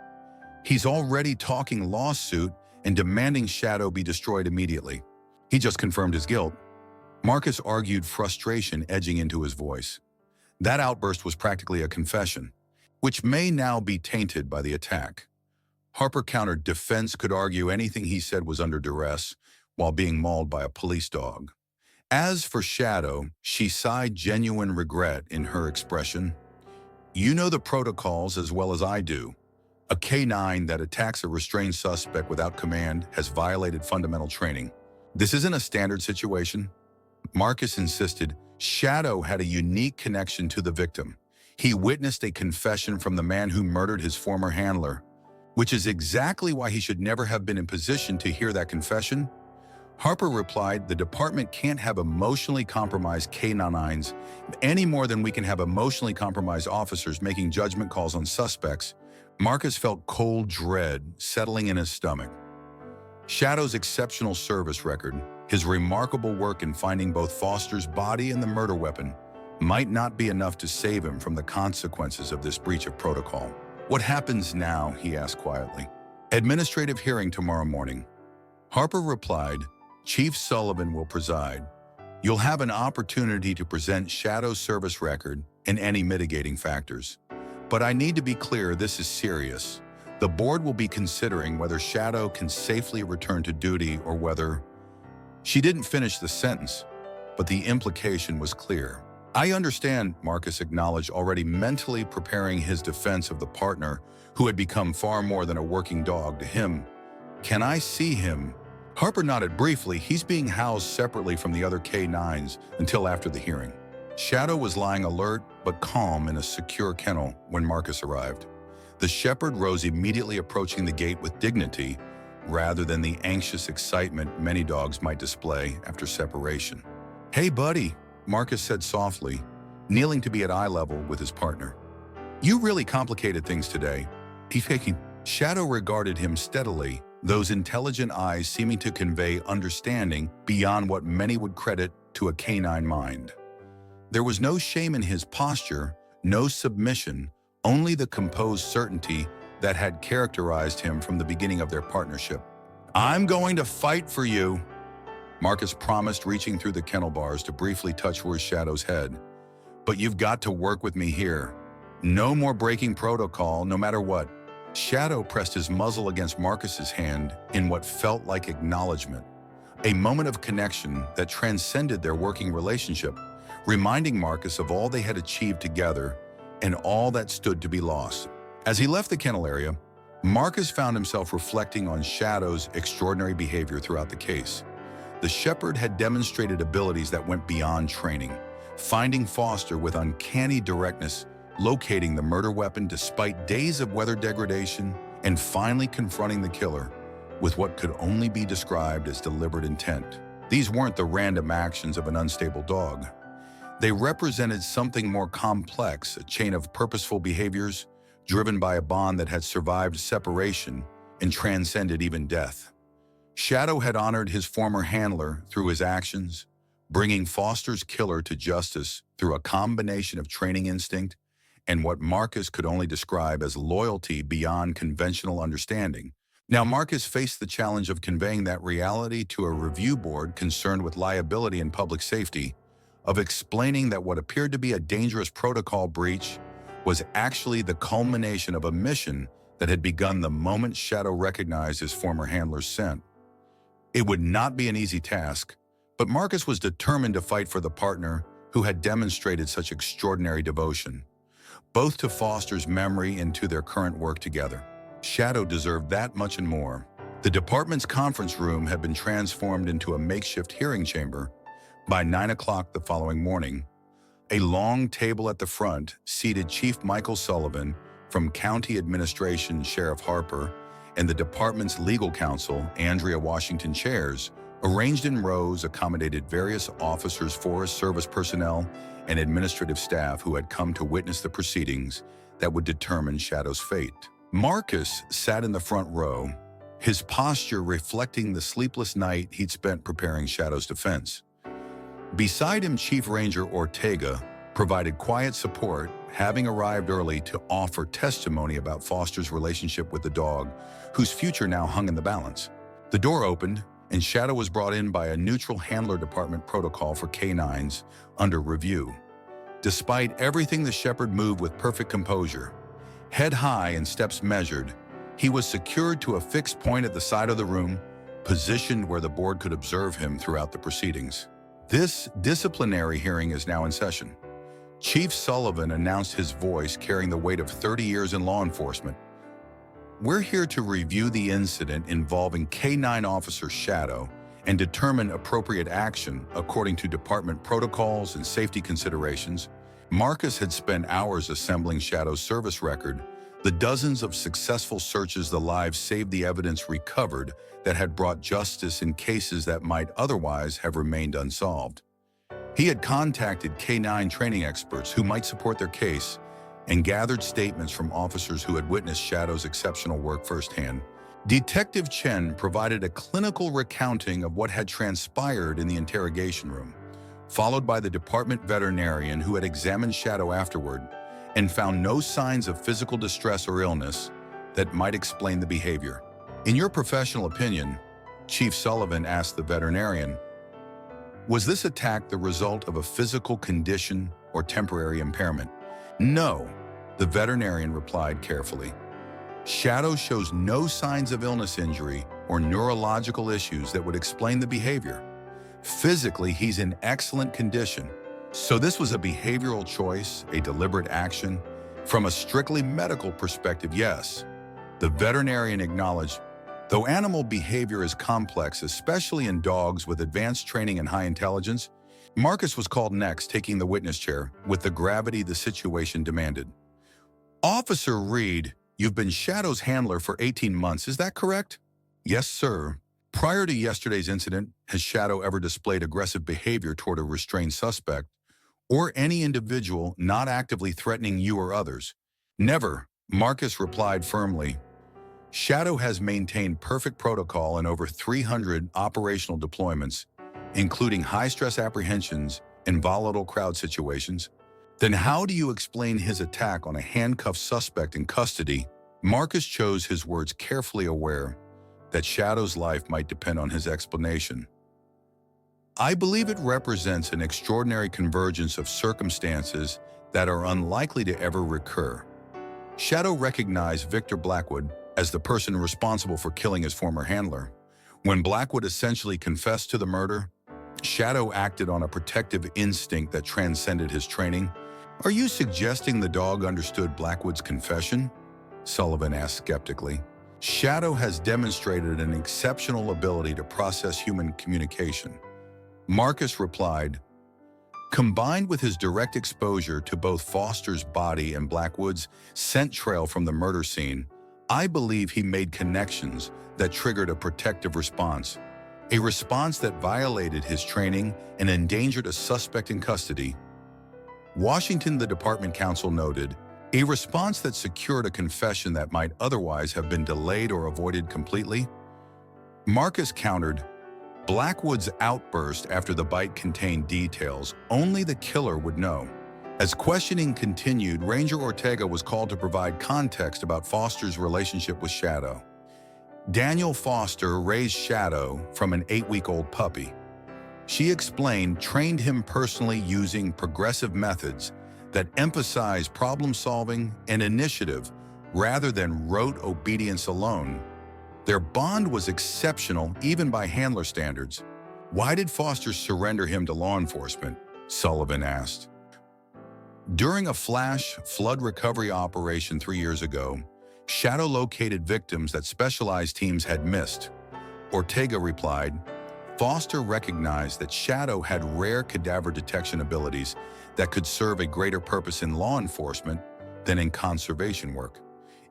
"He's already talking lawsuit and demanding Shadow be destroyed immediately. He just confirmed his guilt." Marcus argued, frustration edging into his voice. That outburst was practically a confession, which may now be tainted by the attack. Harper countered, defense could argue anything he said was under duress while being mauled by a police dog. As for Shadow, she sighed genuine regret in her expression. "You know the protocols as well as I do. A K9 that attacks a restrained suspect without command has violated fundamental training. This isn't a standard situation." Marcus insisted. Shadow had a unique connection to the victim. He witnessed a confession from the man who murdered his former handler, which is exactly why he should never have been in position to hear that confession. Harper replied, "The department can't have emotionally compromised K-9s any more than we can have emotionally compromised officers making judgment calls on suspects." Marcus felt cold dread settling in his stomach. Shadow's exceptional service record, his remarkable work in finding both Foster's body and the murder weapon, might not be enough to save him from the consequences of this breach of protocol. "What happens now?" he asked quietly. "Administrative hearing tomorrow morning." Harper replied, "Chief Sullivan will preside. You'll have an opportunity to present Shadow's service record and any mitigating factors. But I need to be clear, this is serious. The board will be considering whether Shadow can safely return to duty or whether—" She didn't finish the sentence, but the implication was clear. "I understand," Marcus acknowledged, already mentally preparing his defense of the partner who had become far more than a working dog to him. "Can I see him?" Harper nodded briefly. "He's being housed separately from the other K-9s until after the hearing." Shadow was lying alert but calm in a secure kennel when Marcus arrived. The shepherd rose immediately, approaching the gate with dignity rather than the anxious excitement many dogs might display after separation. "Hey, buddy," Marcus said softly, kneeling to be at eye level with his partner. "You really complicated things today." Shadow regarded him steadily, those intelligent eyes seeming to convey understanding beyond what many would credit to a canine mind. There was no shame in his posture, no submission, only the composed certainty that had characterized him from the beginning of their partnership. "I'm going to fight for you," Marcus promised, reaching through the kennel bars to briefly touch Shadow's head. "But you've got to work with me here. No more breaking protocol, no matter what." Shadow pressed his muzzle against Marcus's hand in what felt like acknowledgement, a moment of connection that transcended their working relationship, reminding Marcus of all they had achieved together and all that stood to be lost. As he left the kennel area, Marcus found himself reflecting on Shadow's extraordinary behavior throughout the case. The shepherd had demonstrated abilities that went beyond training, finding Foster with uncanny directness, locating the murder weapon despite days of weather degradation, and finally confronting the killer with what could only be described as deliberate intent. These weren't the random actions of an unstable dog. They represented something more complex, a chain of purposeful behaviors driven by a bond that had survived separation and transcended even death. Shadow had honored his former handler through his actions, bringing Foster's killer to justice through a combination of training instinct and what Marcus could only describe as loyalty beyond conventional understanding. Now Marcus faced the challenge of conveying that reality to a review board concerned with liability and public safety, of explaining that what appeared to be a dangerous protocol breach was actually the culmination of a mission that had begun the moment Shadow recognized his former handler's scent. It would not be an easy task, but Marcus was determined to fight for the partner who had demonstrated such extraordinary devotion, both to Foster's memory and to their current work together. Shadow deserved that much and more. The department's conference room had been transformed into a makeshift hearing chamber. By 9 o'clock the following morning, a long table at the front seated Chief Michael Sullivan from County Administration Sheriff Harper and the department's legal counsel, Andrea Washington chairs, arranged in rows, accommodated various officers, Forest Service personnel, and administrative staff who had come to witness the proceedings that would determine Shadow's fate. Marcus sat in the front row, his posture reflecting the sleepless night he'd spent preparing Shadow's defense. Beside him, Chief Ranger Ortega provided quiet support, having arrived early to offer testimony about Foster's relationship with the dog, whose future now hung in the balance. The door opened, and Shadow was brought in by a neutral handler department protocol for canines under review. Despite everything, the shepherd moved with perfect composure. Head high and steps measured, he was secured to a fixed point at the side of the room, positioned where the board could observe him throughout the proceedings. This disciplinary hearing is now in session. Chief Sullivan announced, his voice carrying the weight of 30 years in law enforcement. "We're here to review the incident involving K-9 Officer Shadow and determine appropriate action according to department protocols and safety considerations." Marcus had spent hours assembling Shadow's service record, The dozens of successful searches the lives saved the evidence recovered that had brought justice in cases that might otherwise have remained unsolved. He had contacted K-9 training experts who might support their case and gathered statements from officers who had witnessed Shadow's exceptional work firsthand. Detective Chen provided a clinical recounting of what had transpired in the interrogation room, followed by the department veterinarian who had examined Shadow afterward and found no signs of physical distress or illness that might explain the behavior. In your professional opinion, Chief Sullivan asked the veterinarian, was this attack the result of a physical condition or temporary impairment? No, the veterinarian replied carefully. Shadow shows no signs of illness, injury, or neurological issues that would explain the behavior. Physically, he's in excellent condition. So this was a behavioral choice, a deliberate action? From a strictly medical perspective, yes. The veterinarian acknowledged, though animal behavior is complex, especially in dogs with advanced training and high intelligence, Marcus was called next, taking the witness chair with the gravity the situation demanded. Officer Reed, you've been Shadow's handler for 18 months, is that correct? Yes, sir. Prior to yesterday's incident, has Shadow ever displayed aggressive behavior toward a restrained suspect or any individual not actively threatening you or others? Never, Marcus replied firmly. Shadow has maintained perfect protocol in over 300 operational deployments, including high-stress apprehensions and volatile crowd situations. Then how do you explain his attack on a handcuffed suspect in custody? Marcus chose his words carefully, aware that Shadow's life might depend on his explanation. I believe it represents an extraordinary convergence of circumstances that are unlikely to ever recur. Shadow recognized Victor Blackwood as the person responsible for killing his former handler. When Blackwood essentially confessed to the murder, Shadow acted on a protective instinct that transcended his training. Are you suggesting the dog understood Blackwood's confession? Sullivan asked skeptically. Shadow has demonstrated an exceptional ability to process human communication. Marcus replied, combined with his direct exposure to both Foster's body and Blackwood's scent trail from the murder scene, I believe he made connections that triggered a protective response, a response that violated his training and endangered a suspect in custody. Washington, the department counsel noted, a response that secured a confession that might otherwise have been delayed or avoided completely. Marcus countered, Blackwood's outburst after the bite contained details only the killer would know. As questioning continued, Ranger Ortega was called to provide context about Foster's relationship with Shadow. Daniel Foster raised Shadow from an 8-week-old puppy. She explained trained him personally using progressive methods that emphasize problem-solving and initiative rather than rote obedience alone. Their bond was exceptional even by handler standards. Why did Foster surrender him to law enforcement? Sullivan asked. During a flash flood recovery operation 3 years ago, Shadow located victims that specialized teams had missed. Ortega replied, Foster recognized that Shadow had rare cadaver detection abilities that could serve a greater purpose in law enforcement than in conservation work.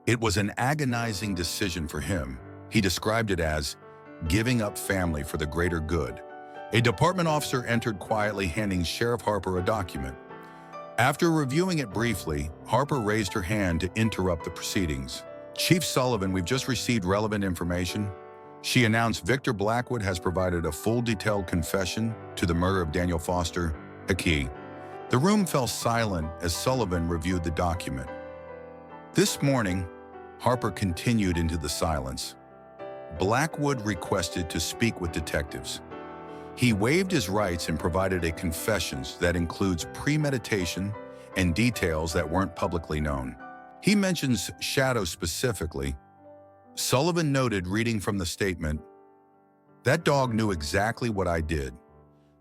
It was an agonizing decision for him. He described it as giving up family for the greater good. A department officer entered quietly, handing Sheriff Harper a document. After reviewing it briefly, Harper raised her hand to interrupt the proceedings. Chief Sullivan, we've just received relevant information. She announced Victor Blackwood has provided a full detailed confession to the murder of Daniel Foster, Haki. The room fell silent as Sullivan reviewed the document. This morning, Harper continued into the silence. Blackwood requested to speak with detectives. He waived his rights and provided a confession that includes premeditation and details that weren't publicly known. He mentions Shadow specifically. Sullivan noted, reading from the statement, that dog knew exactly what I did.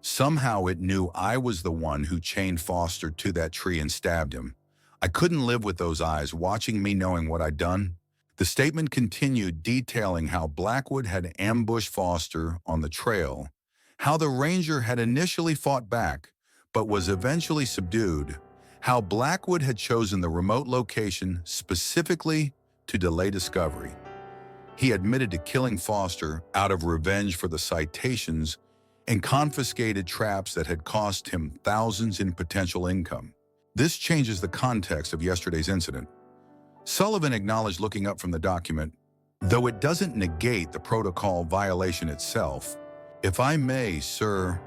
Somehow it knew I was the one who chained Foster to that tree and stabbed him. I couldn't live with those eyes watching me knowing what I'd done. The statement continued, detailing how Blackwood had ambushed Foster on the trail, how the ranger had initially fought back, but was eventually subdued, how Blackwood had chosen the remote location specifically to delay discovery. He admitted to killing Foster out of revenge for the citations and confiscated traps that had cost him thousands in potential income. This changes the context of yesterday's incident. Sullivan acknowledged looking up from the document, though it doesn't negate the protocol violation itself. "If I may, sir,"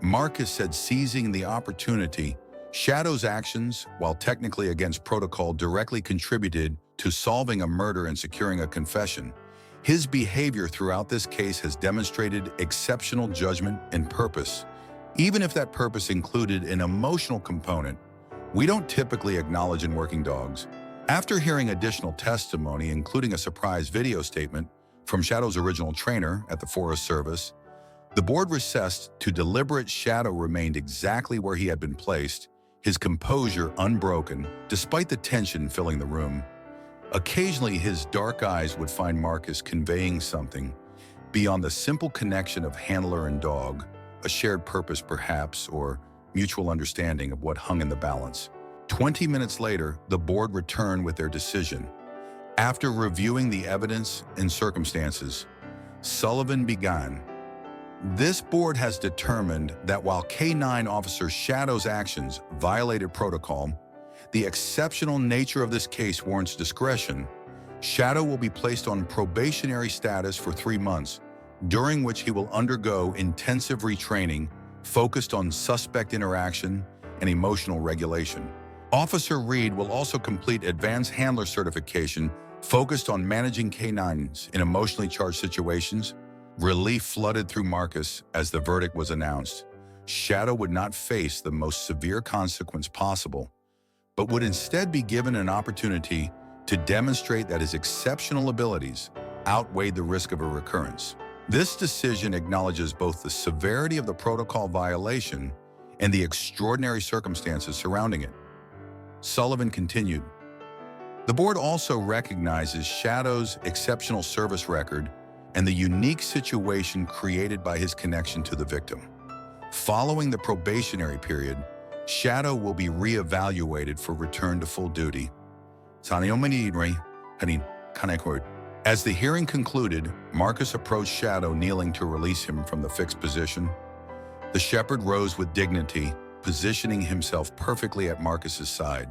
Marcus said, seizing the opportunity. Shadow's actions, while technically against protocol, directly contributed to solving a murder and securing a confession. His behavior throughout this case has demonstrated exceptional judgment and purpose, even if that purpose included an emotional component we don't typically acknowledge in working dogs. After hearing additional testimony, including a surprise video statement from Shadow's original trainer at the Forest Service, the board recessed to deliberate. Shadow remained exactly where he had been placed, his composure unbroken, despite the tension filling the room. Occasionally, his dark eyes would find Marcus conveying something beyond the simple connection of handler and dog, a shared purpose perhaps, or mutual understanding of what hung in the balance. 20 minutes later, the board returned with their decision. After reviewing the evidence and circumstances, Sullivan began. "This board has determined that while K9 Officer Shadow's actions violated protocol, the exceptional nature of this case warrants discretion. Shadow will be placed on probationary status for 3 months, during which he will undergo intensive retraining focused on suspect interaction and emotional regulation. Officer Reed will also complete advanced handler certification focused on managing K9s in emotionally charged situations." Relief flooded through Marcus as the verdict was announced. Shadow would not face the most severe consequence possible, but would instead be given an opportunity to demonstrate that his exceptional abilities outweighed the risk of a recurrence. This decision acknowledges both the severity of the protocol violation and the extraordinary circumstances surrounding it. Sullivan continued, "The board also recognizes Shadow's exceptional service record and the unique situation created by his connection to the victim. Following the probationary period, Shadow will be reevaluated for return to full duty." As the hearing concluded, Marcus approached Shadow, kneeling to release him from the fixed position. The shepherd rose with dignity, positioning himself perfectly at Marcus's side,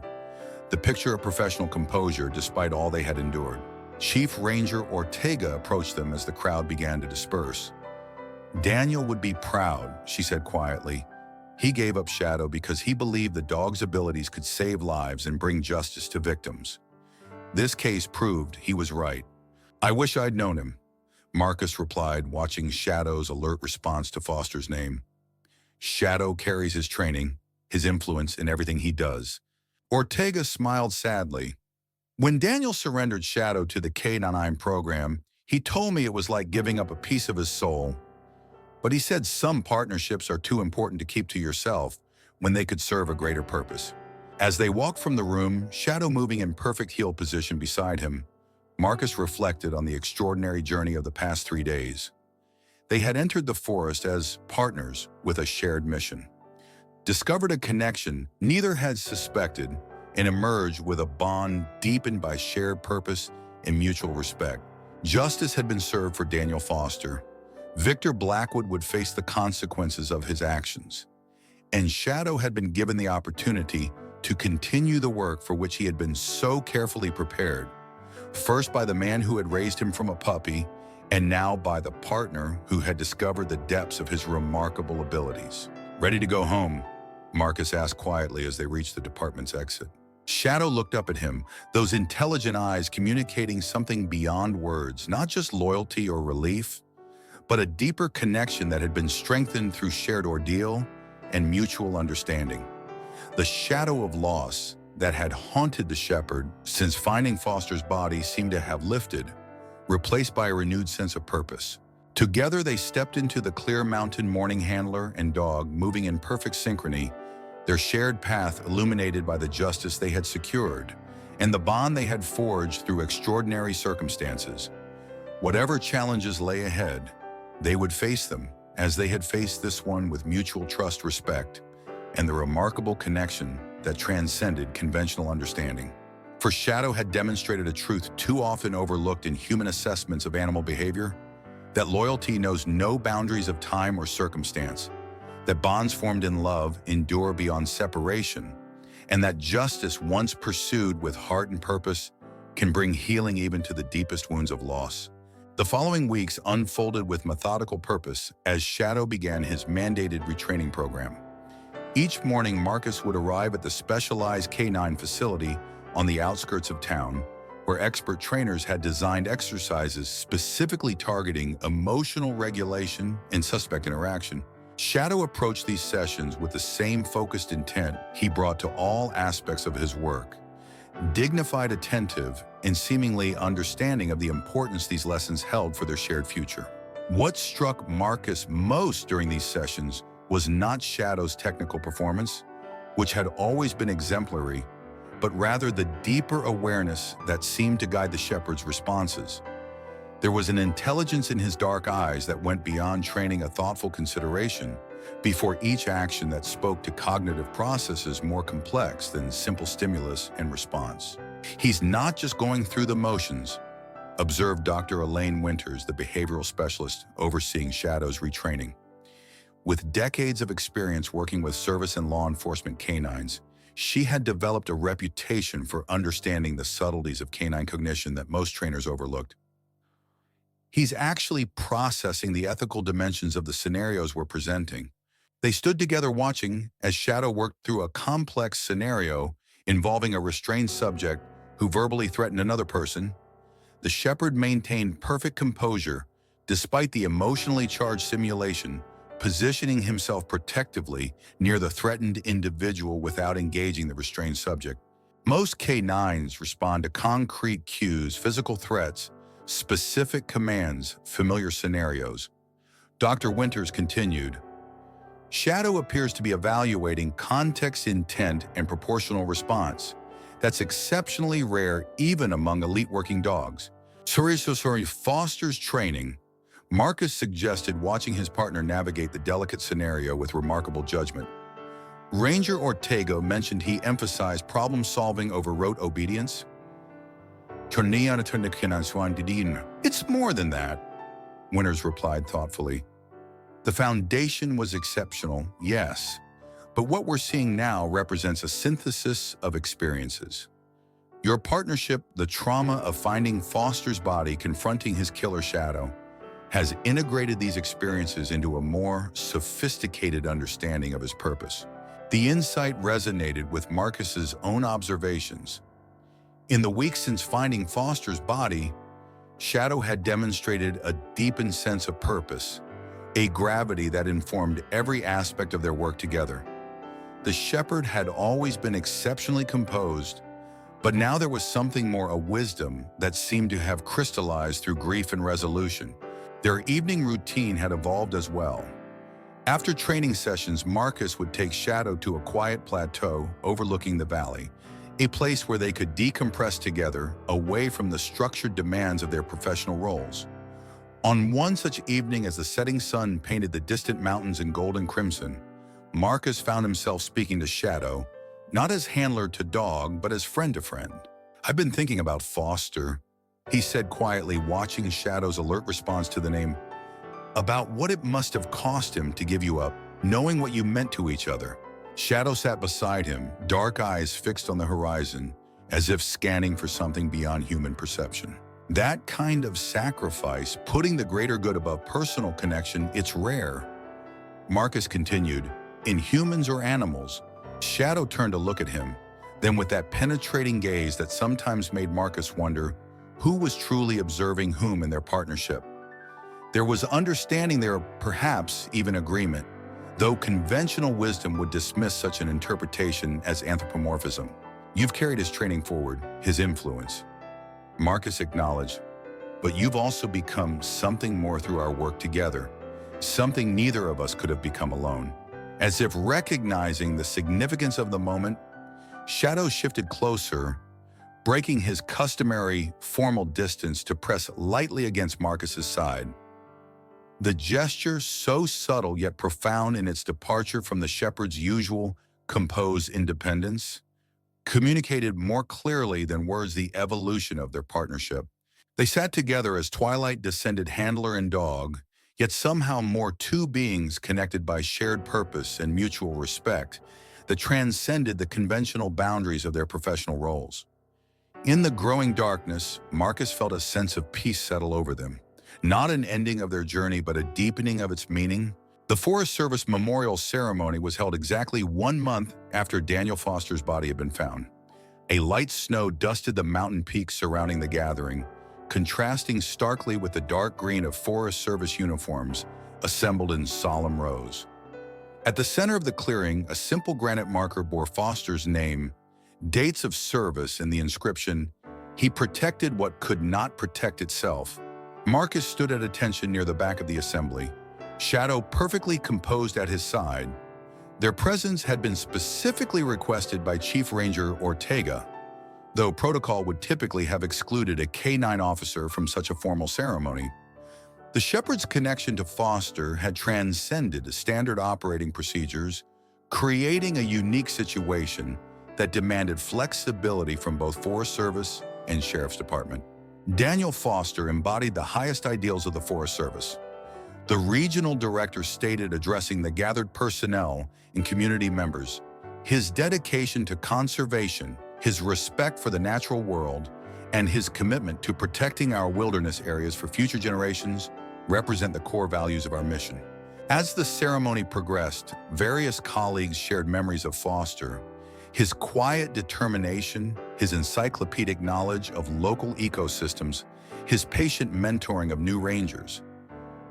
the picture of professional composure despite all they had endured. Chief Ranger Ortega approached them as the crowd began to disperse. "Daniel would be proud," she said quietly. "He gave up Shadow because he believed the dog's abilities could save lives and bring justice to victims. This case proved he was right. I wish I'd known him," Marcus replied, watching Shadow's alert response to Foster's name. "Shadow carries his training, his influence in everything he does." Ortega smiled sadly. "When Daniel surrendered Shadow to the K9 program, he told me it was like giving up a piece of his soul. But he said some partnerships are too important to keep to yourself when they could serve a greater purpose." As they walked from the room, Shadow moving in perfect heel position beside him, Marcus reflected on the extraordinary journey of the past 3 days. They had entered the forest as partners with a shared mission, discovered a connection neither had suspected, and emerged with a bond deepened by shared purpose and mutual respect. Justice had been served for Daniel Foster. Victor Blackwood would face the consequences of his actions, and Shadow had been given the opportunity to continue the work for which he had been so carefully prepared. First by the man who had raised him from a puppy, and now by the partner who had discovered the depths of his remarkable abilities. "Ready to go home?" Marcus asked quietly as they reached the department's exit. Shadow looked up at him, those intelligent eyes communicating something beyond words, not just loyalty or relief, but a deeper connection that had been strengthened through shared ordeal and mutual understanding. The shadow of loss that had haunted the shepherd since finding Foster's body seemed to have lifted, replaced by a renewed sense of purpose. Together they stepped into the Clear Mountain morning handler and dog, moving in perfect synchrony, their shared path illuminated by the justice they had secured and the bond they had forged through extraordinary circumstances. Whatever challenges lay ahead, they would face them as they had faced this one, with mutual trust, respect, and the remarkable connection that transcended conventional understanding. For Shadow had demonstrated a truth too often overlooked in human assessments of animal behavior, that loyalty knows no boundaries of time or circumstance, that bonds formed in love endure beyond separation, and that justice, once pursued with heart and purpose, can bring healing even to the deepest wounds of loss. The following weeks unfolded with methodical purpose as Shadow began his mandated retraining program. Each morning, Marcus would arrive at the specialized canine facility on the outskirts of town, where expert trainers had designed exercises specifically targeting emotional regulation and suspect interaction. Shadow approached these sessions with the same focused intent he brought to all aspects of his work, dignified, attentive, and seemingly understanding of the importance these lessons held for their shared future. What struck Marcus most during these sessions was not Shadow's technical performance, which had always been exemplary, but rather the deeper awareness that seemed to guide the shepherd's responses. There was an intelligence in his dark eyes that went beyond training, a thoughtful consideration before each action that spoke to cognitive processes more complex than simple stimulus and response. "He's not just going through the motions," observed Dr. Elaine Winters, the behavioral specialist overseeing Shadow's retraining. With decades of experience working with service and law enforcement canines, she had developed a reputation for understanding the subtleties of canine cognition that most trainers overlooked. "He's actually processing the ethical dimensions of the scenarios we're presenting." They stood together watching as Shadow worked through a complex scenario involving a restrained subject who verbally threatened another person. The shepherd maintained perfect composure despite the emotionally charged simulation, positioning himself protectively near the threatened individual without engaging the restrained subject. Most canines respond to concrete cues, physical threats, specific commands, familiar scenarios. Dr. Winters continued, "Shadow appears to be evaluating context, intent, and proportional response. That's exceptionally rare even among elite working dogs." Sorry, Foster's training. Marcus suggested watching his partner navigate the delicate scenario with remarkable judgment. Ranger Ortega mentioned he emphasized problem-solving over rote obedience. "It's more than that," Winters replied thoughtfully. "The foundation was exceptional, yes, but what we're seeing now represents a synthesis of experiences. Your partnership, the trauma of finding Foster's body confronting his killer Shadow, has integrated these experiences into a more sophisticated understanding of his purpose." The insight resonated with Marcus's own observations. In the weeks since finding Foster's body, Shadow had demonstrated a deepened sense of purpose, a gravity that informed every aspect of their work together. The shepherd had always been exceptionally composed, but now there was something more, a wisdom that seemed to have crystallized through grief and resolution. Their evening routine had evolved as well. After training sessions, Marcus would take Shadow to a quiet plateau overlooking the valley, a place where they could decompress together, away from the structured demands of their professional roles. On one such evening, as the setting sun painted the distant mountains in gold and crimson, Marcus found himself speaking to Shadow, not as handler to dog, but as friend to friend. "I've been thinking about Foster," he said quietly, watching Shadow's alert response to the name. "About what it must have cost him to give you up, knowing what you meant to each other." Shadow sat beside him, dark eyes fixed on the horizon, as if scanning for something beyond human perception. "That kind of sacrifice, putting the greater good above personal connection, it's rare." Marcus continued, "In humans or animals?" Shadow turned to look at him, then with that penetrating gaze that sometimes made Marcus wonder who was truly observing whom in their partnership. There was understanding there, perhaps even agreement, though conventional wisdom would dismiss such an interpretation as anthropomorphism. "You've carried his training forward, his influence," Marcus acknowledged, "but you've also become something more through our work together, something neither of us could have become alone." As if recognizing the significance of the moment, Shadow shifted closer, breaking his customary formal distance to press lightly against Marcus's side. The gesture, so subtle yet profound in its departure from the shepherd's usual compose independence, communicated more clearly than words the evolution of their partnership. They sat together as twilight descended handler and dog, yet somehow more two beings connected by shared purpose and mutual respect that transcended the conventional boundaries of their professional roles. In the growing darkness, Marcus felt a sense of peace settle over them. Not an ending of their journey, but a deepening of its meaning. The Forest Service memorial ceremony was held exactly 1 month after Daniel Foster's body had been found. A light snow dusted the mountain peaks surrounding the gathering, contrasting starkly with the dark green of Forest Service uniforms assembled in solemn rows. At the center of the clearing, a simple granite marker bore Foster's name, dates of service, and the inscription, "He protected what could not protect itself." Marcus stood at attention near the back of the assembly, Shadow perfectly composed at his side. Their presence had been specifically requested by Chief Ranger Ortega, though protocol would typically have excluded a K-9 officer from such a formal ceremony. The shepherd's connection to Foster had transcended standard operating procedures, creating a unique situation that demanded flexibility from both Forest Service and Sheriff's Department. Daniel Foster embodied the highest ideals of the Forest Service. The regional director stated, addressing the gathered personnel and community members, his dedication to conservation, his respect for the natural world, and his commitment to protecting our wilderness areas for future generations represent the core values of our mission. As the ceremony progressed, various colleagues shared memories of Foster, his quiet determination, his encyclopedic knowledge of local ecosystems, his patient mentoring of new rangers.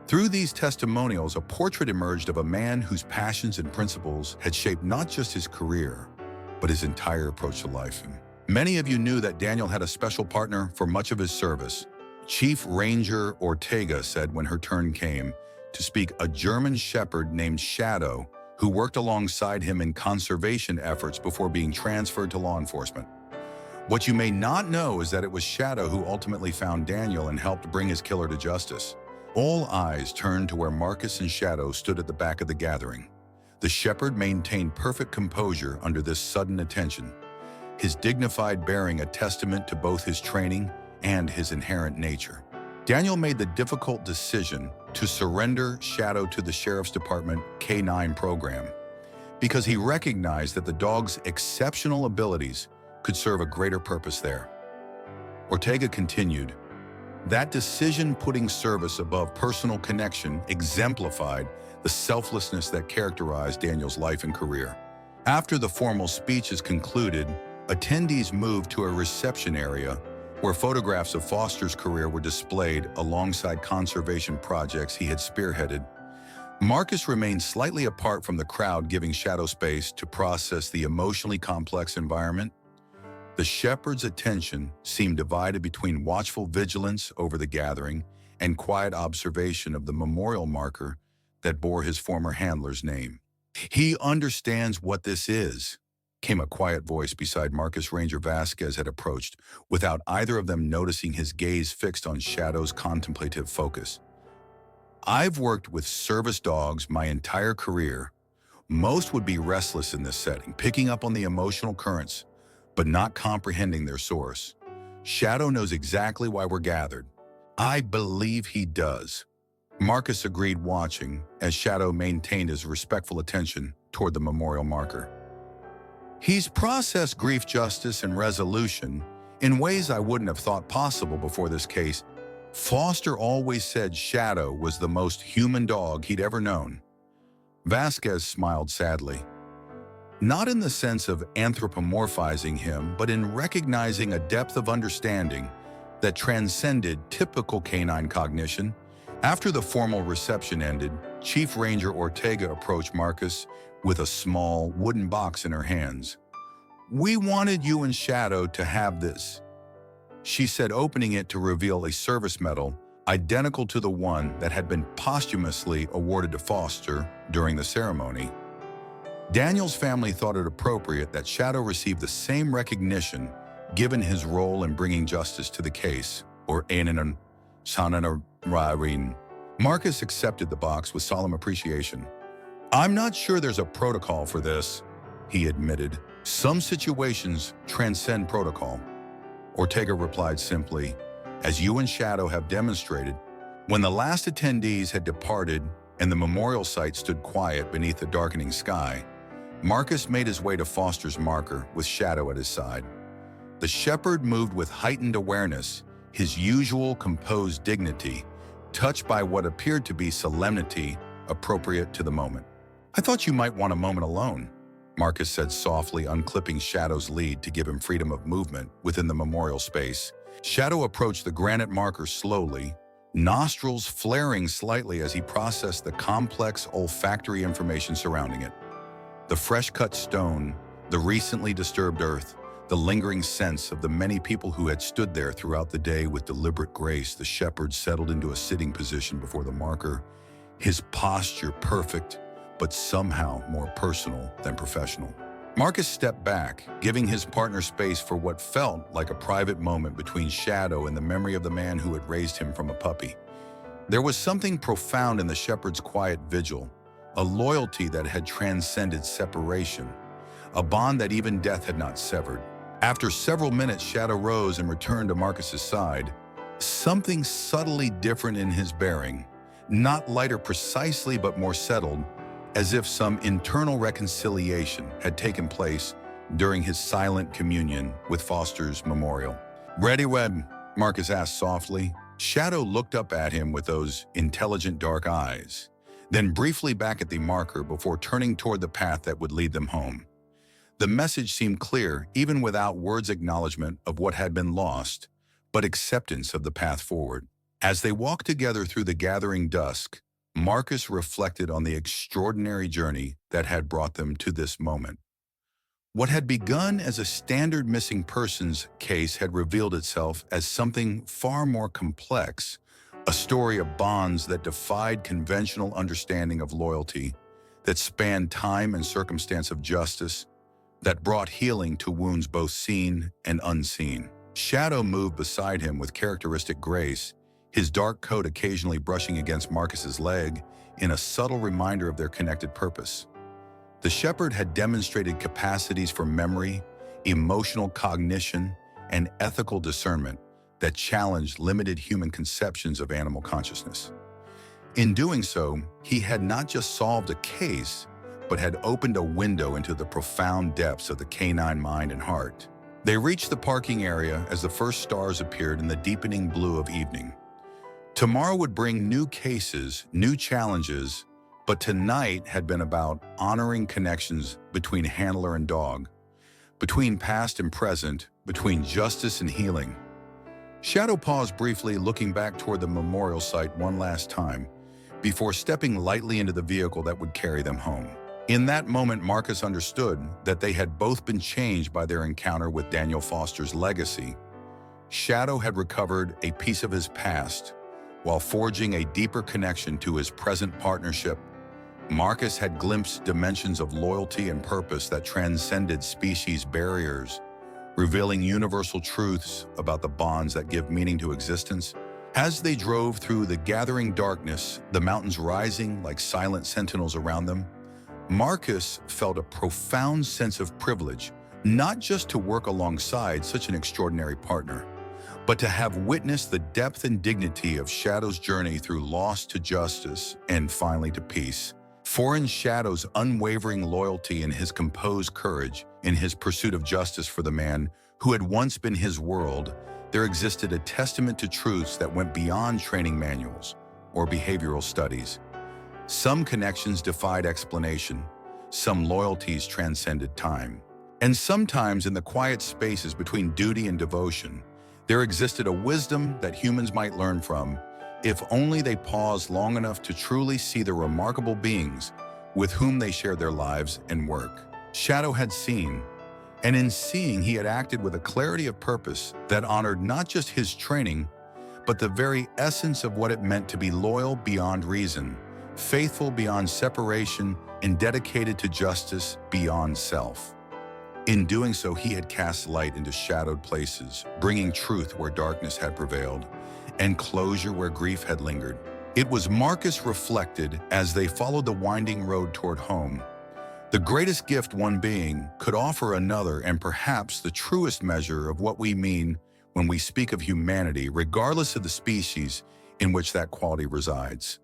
Through these testimonials, a portrait emerged of a man whose passions and principles had shaped not just his career, but his entire approach to life. And many of you knew that Daniel had a special partner for much of his service. Chief Ranger Ortega said when her turn came to speak, a German shepherd named Shadow, who worked alongside him in conservation efforts before being transferred to law enforcement. What you may not know is that it was Shadow who ultimately found Daniel and helped bring his killer to justice. All eyes turned to where Marcus and Shadow stood at the back of the gathering. The shepherd maintained perfect composure under this sudden attention, his dignified bearing a testament to both his training and his inherent nature. Daniel made the difficult decision to surrender Shadow to the Sheriff's Department K-9 program because he recognized that the dog's exceptional abilities could serve a greater purpose there. Ortega continued, that decision, putting service above personal connection, exemplified the selflessness that characterized Daniel's life and career. After the formal speeches concluded, attendees moved to a reception area where photographs of Foster's career were displayed alongside conservation projects he had spearheaded. Marcus remained slightly apart from the crowd, giving Shadow space to process the emotionally complex environment. The shepherd's attention seemed divided between watchful vigilance over the gathering and quiet observation of the memorial marker that bore his former handler's name. "He understands what this is," came a quiet voice beside Marcus. Ranger Vasquez had approached, without either of them noticing his gaze fixed on Shadow's contemplative focus. "I've worked with service dogs my entire career. Most would be restless in this setting, picking up on the emotional currents, but not comprehending their source. Shadow knows exactly why we're gathered." "I believe he does," Marcus agreed, watching as Shadow maintained his respectful attention toward the memorial marker. "He's processed grief, justice, and resolution in ways I wouldn't have thought possible before this case. Foster always said Shadow was the most human dog he'd ever known." Vasquez smiled sadly. Not in the sense of anthropomorphizing him, but in recognizing a depth of understanding that transcended typical canine cognition. After the formal reception ended, Chief Ranger Ortega approached Marcus with a small wooden box in her hands. "We wanted you and Shadow to have this," she said, opening it to reveal a service medal identical to the one that had been posthumously awarded to Foster during the ceremony. Daniel's family thought it appropriate that Shadow receive the same recognition given his role in bringing justice to the case, or Anan Sananarin. Marcus accepted the box with solemn appreciation. "I'm not sure there's a protocol for this," he admitted. Some situations transcend protocol. Ortega replied simply, as you and Shadow have demonstrated. When the last attendees had departed and the memorial site stood quiet beneath the darkening sky, Marcus made his way to Foster's marker with Shadow at his side. The shepherd moved with heightened awareness, his usual composed dignity, touched by what appeared to be solemnity appropriate to the moment. I thought you might want a moment alone, Marcus said softly, unclipping Shadow's lead to give him freedom of movement within the memorial space. Shadow approached the granite marker slowly, nostrils flaring slightly as he processed the complex olfactory information surrounding it. The fresh-cut stone, the recently disturbed earth, the lingering sense of the many people who had stood there throughout the day. With deliberate grace, the shepherd settled into a sitting position before the marker, his posture perfect, but somehow more personal than professional. Marcus stepped back, giving his partner space for what felt like a private moment between Shadow and the memory of the man who had raised him from a puppy. There was something profound in the shepherd's quiet vigil, a loyalty that had transcended separation, a bond that even death had not severed. After several minutes, Shadow rose and returned to Marcus's side, something subtly different in his bearing, not lighter precisely but more settled, as if some internal reconciliation had taken place during his silent communion with Foster's memorial. Ready, Webb? Marcus asked softly. Shadow looked up at him with those intelligent dark eyes, then briefly back at the marker before turning toward the path that would lead them home. The message seemed clear, even without words' acknowledgement of what had been lost, but acceptance of the path forward. As they walked together through the gathering dusk, Marcus reflected on the extraordinary journey that had brought them to this moment. What had begun as a standard missing persons case had revealed itself as something far more complex, a story of bonds that defied conventional understanding of loyalty, that spanned time and circumstance of justice, that brought healing to wounds both seen and unseen. Shadow moved beside him with characteristic grace, his dark coat occasionally brushing against Marcus's leg in a subtle reminder of their connected purpose. The shepherd had demonstrated capacities for memory, emotional cognition, and ethical discernment that challenged limited human conceptions of animal consciousness. In doing so, he had not just solved a case, but had opened a window into the profound depths of the canine mind and heart. They reached the parking area as the first stars appeared in the deepening blue of evening. Tomorrow would bring new cases, new challenges, but tonight had been about honoring connections between handler and dog, between past and present, between justice and healing. Shadow paused briefly, looking back toward the memorial site one last time, before stepping lightly into the vehicle that would carry them home. In that moment, Marcus understood that they had both been changed by their encounter with Daniel Foster's legacy. Shadow had recovered a piece of his past, while forging a deeper connection to his present partnership. Marcus had glimpsed dimensions of loyalty and purpose that transcended species barriers, revealing universal truths about the bonds that give meaning to existence. As they drove through the gathering darkness, the mountains rising like silent sentinels around them, Marcus felt a profound sense of privilege, not just to work alongside such an extraordinary partner, but to have witnessed the depth and dignity of Shadow's journey through loss to justice and finally to peace. For in Shadow's unwavering loyalty and his composed courage in his pursuit of justice for the man who had once been his world, there existed a testament to truths that went beyond training manuals or behavioral studies. Some connections defied explanation, some loyalties transcended time. And sometimes in the quiet spaces between duty and devotion, there existed a wisdom that humans might learn from, if only they paused long enough to truly see the remarkable beings with whom they shared their lives and work. Shadow had seen, and in seeing he had acted with a clarity of purpose that honored not just his training, but the very essence of what it meant to be loyal beyond reason, faithful beyond separation, and dedicated to justice beyond self. In doing so, he had cast light into shadowed places, bringing truth where darkness had prevailed, and closure where grief had lingered. It was Marcus reflected as they followed the winding road toward home. The greatest gift one being could offer another, and perhaps the truest measure of what we mean when we speak of humanity, regardless of the species in which that quality resides.